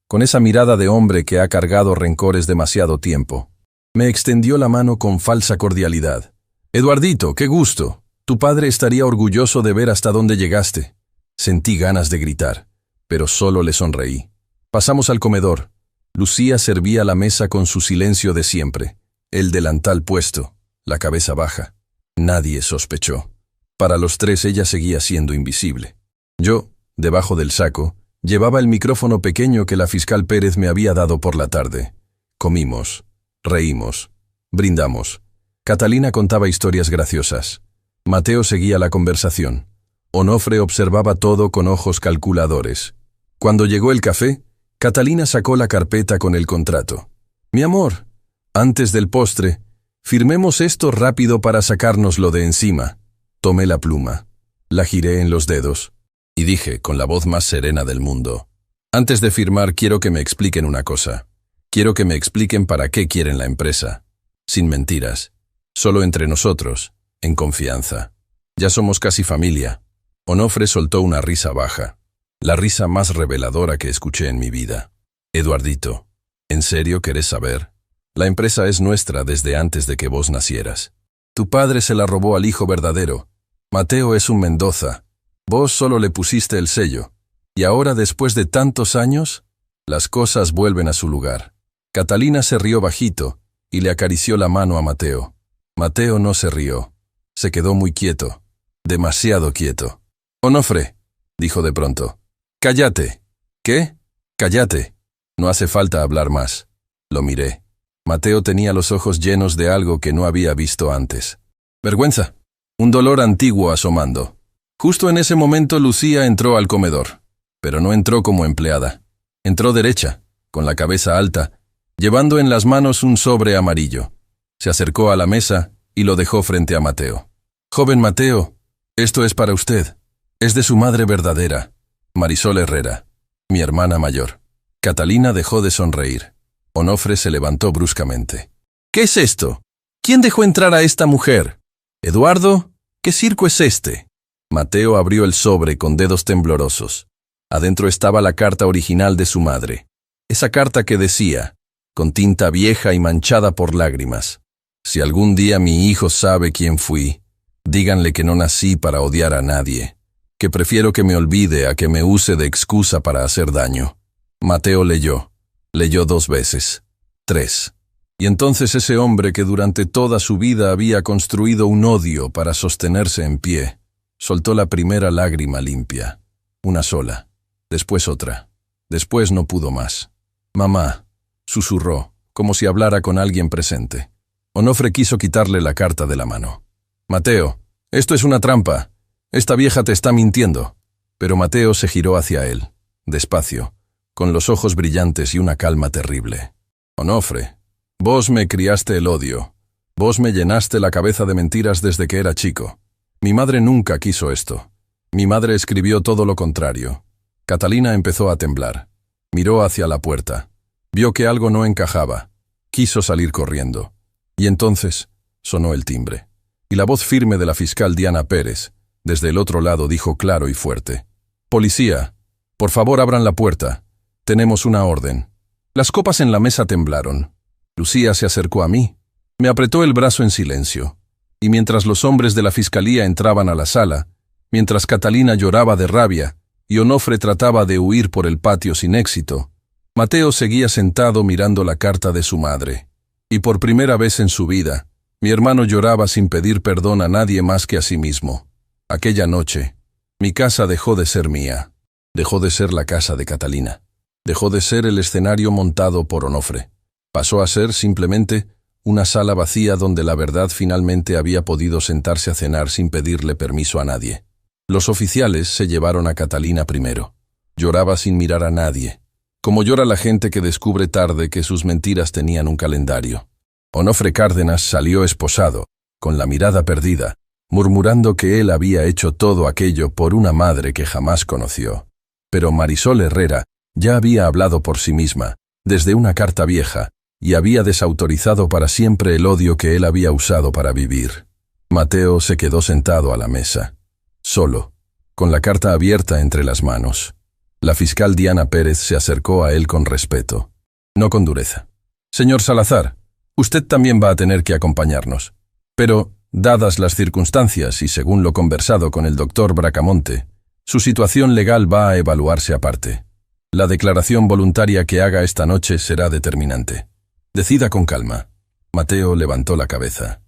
con esa mirada de hombre que ha cargado rencores demasiado tiempo. Me extendió la mano con falsa cordialidad. «Eduardito, qué gusto. Tu padre estaría orgulloso de ver hasta dónde llegaste». Sentí ganas de gritar, pero solo le sonreí. Pasamos al comedor. Lucía servía la mesa con su silencio de siempre, el delantal puesto, la cabeza baja. Nadie sospechó. Para los tres ella seguía siendo invisible. Yo, debajo del saco, llevaba el micrófono pequeño que la fiscal Pérez me había dado por la tarde. Comimos, reímos, brindamos. Catalina contaba historias graciosas. Mateo seguía la conversación. Onofre observaba todo con ojos calculadores. Cuando llegó el café, Catalina sacó la carpeta con el contrato. «Mi amor, antes del postre, firmemos esto rápido para sacárnoslo de encima». Tomé la pluma, la giré en los dedos y dije con la voz más serena del mundo: «Antes de firmar quiero que me expliquen una cosa. Quiero que me expliquen para qué quieren la empresa. Sin mentiras, solo entre nosotros, en confianza. Ya somos casi familia». Onofre soltó una risa baja, la risa más reveladora que escuché en mi vida. «Eduardito, ¿en serio querés saber? La empresa es nuestra desde antes de que vos nacieras. Tu padre se la robó al hijo verdadero. Mateo es un Mendoza. Vos solo le pusiste el sello. Y ahora, después de tantos años, las cosas vuelven a su lugar». Catalina se rió bajito y le acarició la mano a Mateo. Mateo no se rió. Se quedó muy quieto. Demasiado quieto. «Onofre», dijo de pronto. «Cállate». «¿Qué?» «Cállate. No hace falta hablar más». Lo miré. Mateo tenía los ojos llenos de algo que no había visto antes. Vergüenza. Un dolor antiguo asomando. Justo en ese momento Lucía entró al comedor. Pero no entró como empleada. Entró derecha, con la cabeza alta, llevando en las manos un sobre amarillo. Se acercó a la mesa y lo dejó frente a Mateo. «Joven Mateo, esto es para usted. Es de su madre verdadera, Marisol Herrera, mi hermana mayor». Catalina dejó de sonreír. Onofre se levantó bruscamente. «¿Qué es esto? ¿Quién dejó entrar a esta mujer? Eduardo, ¿qué circo es este?» Mateo abrió el sobre con dedos temblorosos. Adentro estaba la carta original de su madre. Esa carta que decía, con tinta vieja y manchada por lágrimas: «Si algún día mi hijo sabe quién fui, díganle que no nací para odiar a nadie, que prefiero que me olvide a que me use de excusa para hacer daño». Mateo leyó 2 veces. 3. Y entonces ese hombre que durante toda su vida había construido un odio para sostenerse en pie, soltó la primera lágrima limpia. Una sola. Después otra. Después no pudo más. «Mamá», susurró, como si hablara con alguien presente. Onofre quiso quitarle la carta de la mano. «Mateo, esto es una trampa. Esta vieja te está mintiendo». Pero Mateo se giró hacia él, despacio, con los ojos brillantes y una calma terrible. «Onofre, vos me criaste el odio. Vos me llenaste la cabeza de mentiras desde que era chico. Mi madre nunca quiso esto. Mi madre escribió todo lo contrario». Catalina empezó a temblar. Miró hacia la puerta. Vio que algo no encajaba. Quiso salir corriendo. Y entonces sonó el timbre. Y la voz firme de la fiscal Diana Pérez, desde el otro lado, dijo claro y fuerte: «Policía, por favor abran la puerta. Tenemos una orden». Las copas en la mesa temblaron. Lucía se acercó a mí. Me apretó el brazo en silencio. Y mientras los hombres de la fiscalía entraban a la sala, mientras Catalina lloraba de rabia y Onofre trataba de huir por el patio sin éxito, Mateo seguía sentado mirando la carta de su madre. Y por primera vez en su vida, mi hermano lloraba sin pedir perdón a nadie más que a sí mismo. Aquella noche, mi casa dejó de ser mía. Dejó de ser la casa de Catalina. Dejó de ser el escenario montado por Onofre. Pasó a ser simplemente una sala vacía donde la verdad finalmente había podido sentarse a cenar sin pedirle permiso a nadie. Los oficiales se llevaron a Catalina primero. Lloraba sin mirar a nadie, como llora la gente que descubre tarde que sus mentiras tenían un calendario. Onofre Cárdenas salió esposado, con la mirada perdida, murmurando que él había hecho todo aquello por una madre que jamás conoció. Pero Marisol Herrera ya había hablado por sí misma, desde una carta vieja, y había desautorizado para siempre el odio que él había usado para vivir. Mateo se quedó sentado a la mesa, solo, con la carta abierta entre las manos. La fiscal Diana Pérez se acercó a él con respeto, no con dureza. «Señor Salazar, usted también va a tener que acompañarnos. Pero, dadas las circunstancias y según lo conversado con el doctor Bracamonte, su situación legal va a evaluarse aparte. La declaración voluntaria que haga esta noche será determinante. Decida con calma». Mateo levantó la cabeza.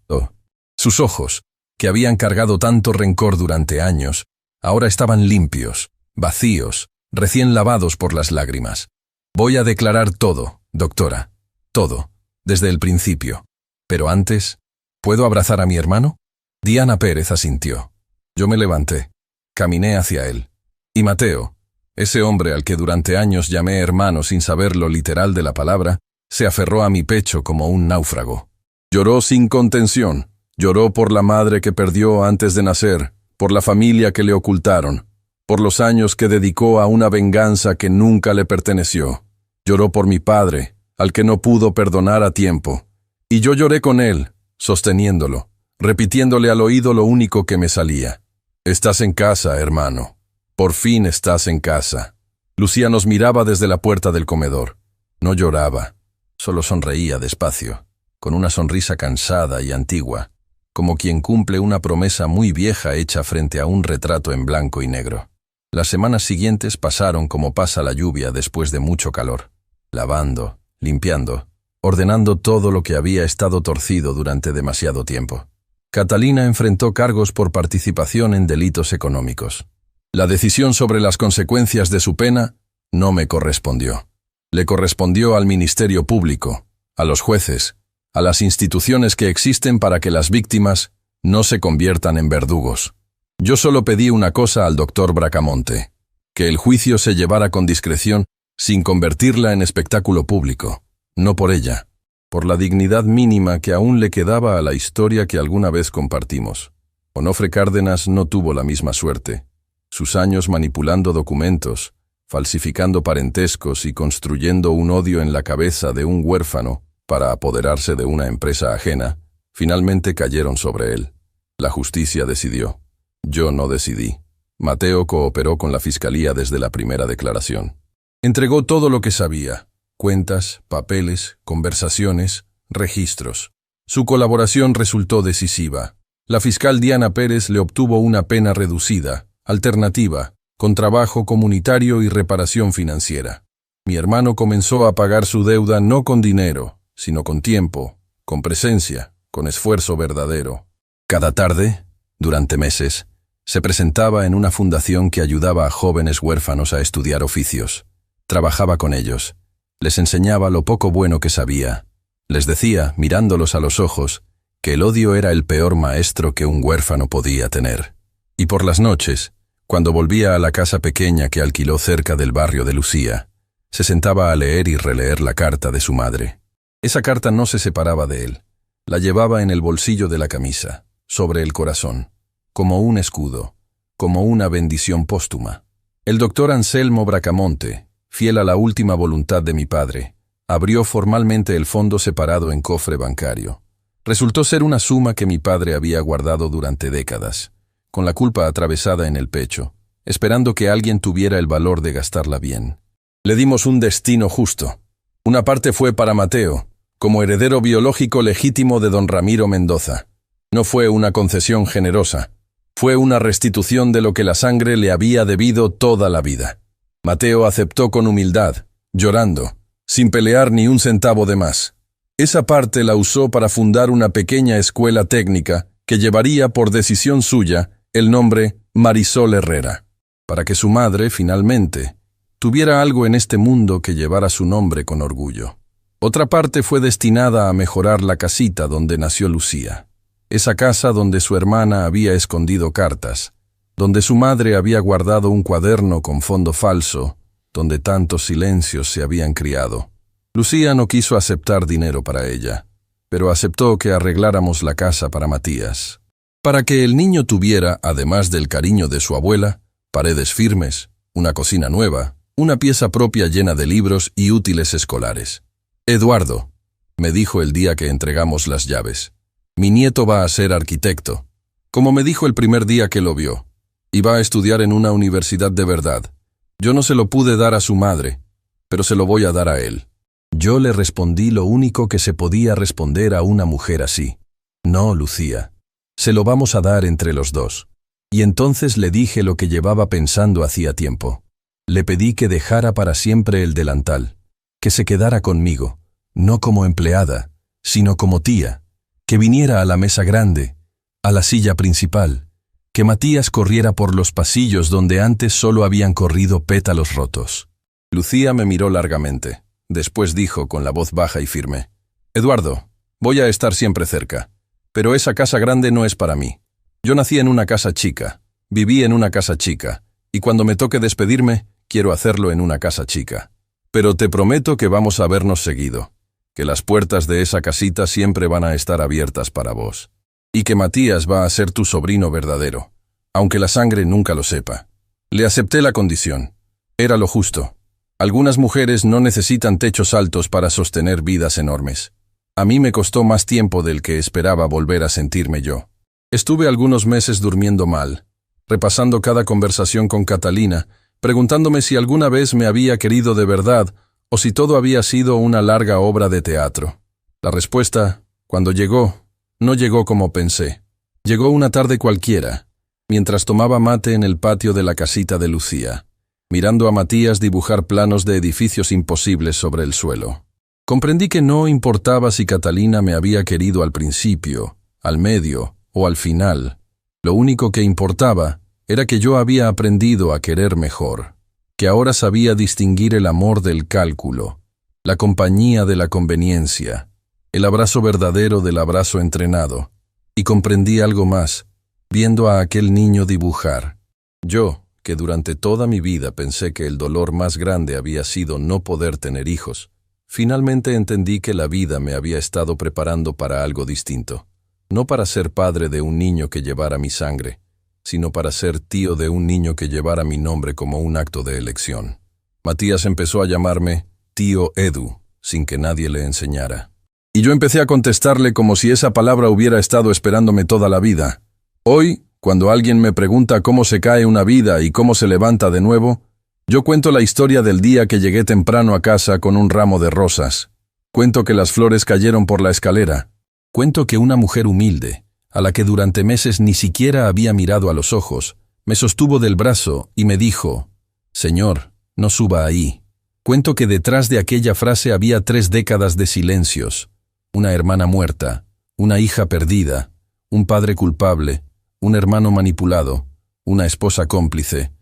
Sus ojos, que habían cargado tanto rencor durante años, ahora estaban limpios, vacíos, recién lavados por las lágrimas. «Voy a declarar todo, doctora. Todo, desde el principio. Pero antes, ¿puedo abrazar a mi hermano?» Diana Pérez asintió. Yo me levanté. Caminé hacia él. Y Mateo, ese hombre al que durante años llamé hermano sin saber lo literal de la palabra, se aferró a mi pecho como un náufrago. Lloró sin contención. Lloró por la madre que perdió antes de nacer, por la familia que le ocultaron, por los años que dedicó a una venganza que nunca le perteneció. Lloró por mi padre, al que no pudo perdonar a tiempo. Y yo lloré con él, sosteniéndolo, repitiéndole al oído lo único que me salía: «Estás en casa, hermano. Por fin estás en casa». Lucía nos miraba desde la puerta del comedor. No lloraba, solo sonreía despacio, con una sonrisa cansada y antigua, como quien cumple una promesa muy vieja hecha frente a un retrato en blanco y negro. Las semanas siguientes pasaron como pasa la lluvia después de mucho calor, lavando, limpiando, ordenando todo lo que había estado torcido durante demasiado tiempo. Catalina enfrentó cargos por participación en delitos económicos. La decisión sobre las consecuencias de su pena no me correspondió. Le correspondió al Ministerio Público, a los jueces, a las instituciones que existen para que las víctimas no se conviertan en verdugos. Yo solo pedí una cosa al doctor Bracamonte: que el juicio se llevara con discreción sin convertirla en espectáculo público, no por ella, por la dignidad mínima que aún le quedaba a la historia que alguna vez compartimos. Onofre Cárdenas no tuvo la misma suerte. Sus años manipulando documentos, falsificando parentescos y construyendo un odio en la cabeza de un huérfano para apoderarse de una empresa ajena, finalmente cayeron sobre él. La justicia decidió. Yo no decidí. Mateo cooperó con la fiscalía desde la primera declaración. Entregó todo lo que sabía: cuentas, papeles, conversaciones, registros. Su colaboración resultó decisiva. La fiscal Diana Pérez le obtuvo una pena reducida, alternativa, con trabajo comunitario y reparación financiera. Mi hermano comenzó a pagar su deuda no con dinero, sino con tiempo, con presencia, con esfuerzo verdadero. Cada tarde, durante meses, se presentaba en una fundación que ayudaba a jóvenes huérfanos a estudiar oficios. Trabajaba con ellos, les enseñaba lo poco bueno que sabía. Les decía, mirándolos a los ojos, que el odio era el peor maestro que un huérfano podía tener. Y por las noches, cuando volvía a la casa pequeña que alquiló cerca del barrio de Lucía, se sentaba a leer y releer la carta de su madre. Esa carta no se separaba de él. La llevaba en el bolsillo de la camisa, sobre el corazón, como un escudo, como una bendición póstuma. El doctor Anselmo Bracamonte, fiel a la última voluntad de mi padre, abrió formalmente el fondo separado en cofre bancario. Resultó ser una suma que mi padre había guardado durante décadas, con la culpa atravesada en el pecho, esperando que alguien tuviera el valor de gastarla bien. Le dimos un destino justo. Una parte fue para Mateo, como heredero biológico legítimo de don Ramiro Mendoza. No fue una concesión generosa, fue una restitución de lo que la sangre le había debido toda la vida. Mateo aceptó con humildad, llorando, sin pelear ni un centavo de más. Esa parte la usó para fundar una pequeña escuela técnica que llevaría por decisión suya el nombre Marisol Herrera, para que su madre, finalmente, tuviera algo en este mundo que llevara su nombre con orgullo. Otra parte fue destinada a mejorar la casita donde nació Lucía, esa casa donde su hermana había escondido cartas, donde su madre había guardado un cuaderno con fondo falso, donde tantos silencios se habían criado. Lucía no quiso aceptar dinero para ella, pero aceptó que arregláramos la casa para Matías, para que el niño tuviera, además del cariño de su abuela, paredes firmes, una cocina nueva, una pieza propia llena de libros y útiles escolares. «Eduardo», me dijo el día que entregamos las llaves, «mi nieto va a ser arquitecto», como me dijo el primer día que lo vio, y va a estudiar en una universidad de verdad. Yo no se lo pude dar a su madre, pero se lo voy a dar a él. Yo le respondí lo único que se podía responder a una mujer así. No, Lucía, se lo vamos a dar entre los dos. Y entonces le dije lo que llevaba pensando hacía tiempo. Le pedí que dejara para siempre el delantal, que se quedara conmigo, no como empleada, sino como tía, que viniera a la mesa grande, a la silla principal, que Matías corriera por los pasillos donde antes solo habían corrido pétalos rotos. Lucía me miró largamente. Después dijo con la voz baja y firme: «Eduardo, voy a estar siempre cerca, pero esa casa grande no es para mí. Yo nací en una casa chica, viví en una casa chica, y cuando me toque despedirme, quiero hacerlo en una casa chica. Pero te prometo que vamos a vernos seguido, que las puertas de esa casita siempre van a estar abiertas para vos, y que Matías va a ser tu sobrino verdadero, aunque la sangre nunca lo sepa». Le acepté la condición. Era lo justo. Algunas mujeres no necesitan techos altos para sostener vidas enormes. A mí me costó más tiempo del que esperaba volver a sentirme yo. Estuve algunos meses durmiendo mal, repasando cada conversación con Catalina, preguntándome si alguna vez me había querido de verdad o si todo había sido una larga obra de teatro. La respuesta, cuando llegó, no llegó como pensé. Llegó una tarde cualquiera, mientras tomaba mate en el patio de la casita de Lucía, mirando a Matías dibujar planos de edificios imposibles sobre el suelo. Comprendí que no importaba si Catalina me había querido al principio, al medio o al final. Lo único que importaba era que yo había aprendido a querer mejor, que ahora sabía distinguir el amor del cálculo, la compañía de la conveniencia, el abrazo verdadero del abrazo entrenado, y comprendí algo más, viendo a aquel niño dibujar. Yo, que durante toda mi vida pensé que el dolor más grande había sido no poder tener hijos, finalmente entendí que la vida me había estado preparando para algo distinto, no para ser padre de un niño que llevara mi sangre, sino para ser tío de un niño que llevara mi nombre como un acto de elección. Matías empezó a llamarme tío Edu, sin que nadie le enseñara. Y yo empecé a contestarle como si esa palabra hubiera estado esperándome toda la vida. Hoy, cuando alguien me pregunta cómo se cae una vida y cómo se levanta de nuevo, yo cuento la historia del día que llegué temprano a casa con un ramo de rosas. Cuento que las flores cayeron por la escalera. Cuento que una mujer humilde, a la que durante meses ni siquiera había mirado a los ojos, me sostuvo del brazo y me dijo: «Señor, no suba ahí. Cuento que detrás de aquella frase había 3 décadas de silencios, una hermana muerta, una hija perdida, un padre culpable, un hermano manipulado, una esposa cómplice,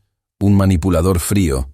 un manipulador frío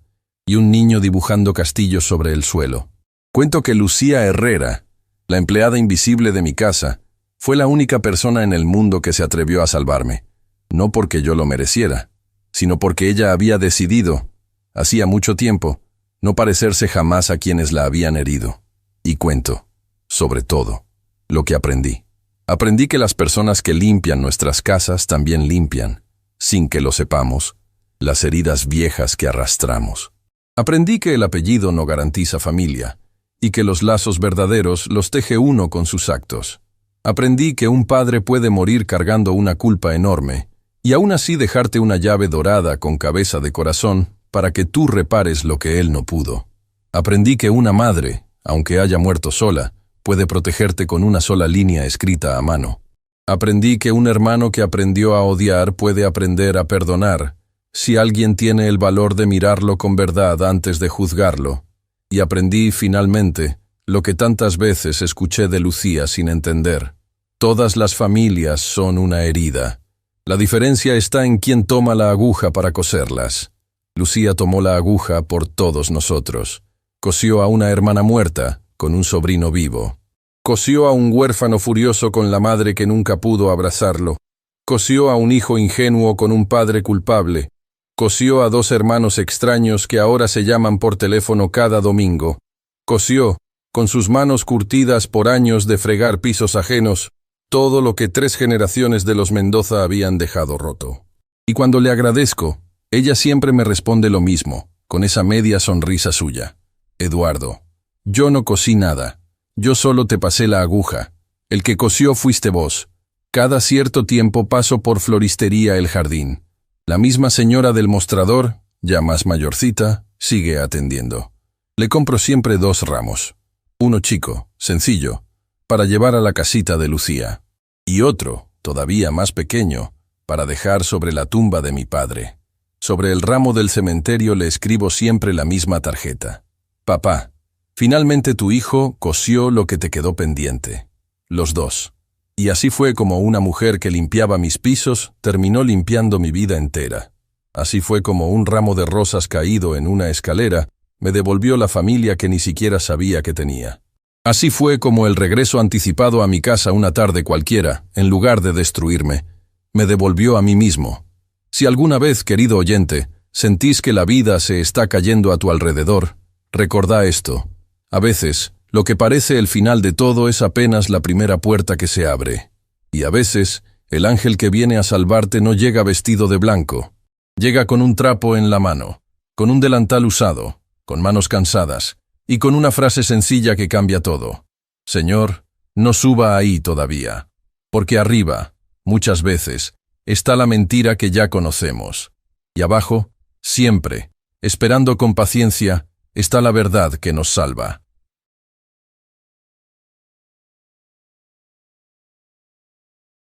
y un niño dibujando castillos sobre el suelo. Cuento que Lucía Herrera, la empleada invisible de mi casa, fue la única persona en el mundo que se atrevió a salvarme, no porque yo lo mereciera, sino porque ella había decidido, hacía mucho tiempo, no parecerse jamás a quienes la habían herido. Y cuento, sobre todo, lo que aprendí. Aprendí que las personas que limpian nuestras casas también limpian, sin que lo sepamos, las heridas viejas que arrastramos. Aprendí que el apellido no garantiza familia, y que los lazos verdaderos los teje uno con sus actos. Aprendí que un padre puede morir cargando una culpa enorme, y aún así dejarte una llave dorada con cabeza de corazón para que tú repares lo que él no pudo. Aprendí que una madre, aunque haya muerto sola, puede protegerte con una sola línea escrita a mano. Aprendí que un hermano que aprendió a odiar puede aprender a perdonar, si alguien tiene el valor de mirarlo con verdad antes de juzgarlo. Y aprendí, finalmente, lo que tantas veces escuché de Lucía sin entender. Todas las familias son una herida. La diferencia está en quién toma la aguja para coserlas. Lucía tomó la aguja por todos nosotros. Cosió a una hermana muerta con un sobrino vivo. Cosió a un huérfano furioso con la madre que nunca pudo abrazarlo. Cosió a un hijo ingenuo con un padre culpable. Cosió a 2 hermanos extraños que ahora se llaman por teléfono cada domingo. Cosió, con sus manos curtidas por años de fregar pisos ajenos, todo lo que 3 generaciones de los Mendoza habían dejado roto. Y cuando le agradezco, ella siempre me responde lo mismo, con esa media sonrisa suya. Eduardo, yo no cosí nada. Yo solo te pasé la aguja. El que cosió fuiste vos. Cada cierto tiempo paso por Floristería El Jardín. La misma señora del mostrador, ya más mayorcita, sigue atendiendo. Le compro siempre 2 ramos. Uno chico, sencillo, para llevar a la casita de Lucía. Y otro, todavía más pequeño, para dejar sobre la tumba de mi padre. Sobre el ramo del cementerio le escribo siempre la misma tarjeta. Papá, finalmente tu hijo cosió lo que te quedó pendiente. Los 2. Y así fue como una mujer que limpiaba mis pisos terminó limpiando mi vida entera. Así fue como un ramo de rosas caído en una escalera me devolvió la familia que ni siquiera sabía que tenía. Así fue como el regreso anticipado a mi casa una tarde cualquiera, en lugar de destruirme, me devolvió a mí mismo. Si alguna vez, querido oyente, sentís que la vida se está cayendo a tu alrededor, recordá esto. A veces, lo que parece el final de todo es apenas la primera puerta que se abre. Y a veces, el ángel que viene a salvarte no llega vestido de blanco. Llega con un trapo en la mano, con un delantal usado, con manos cansadas, y con una frase sencilla que cambia todo. Señor, no suba ahí todavía, porque arriba, muchas veces, está la mentira que ya conocemos. Y abajo, siempre, esperando con paciencia, está la verdad que nos salva.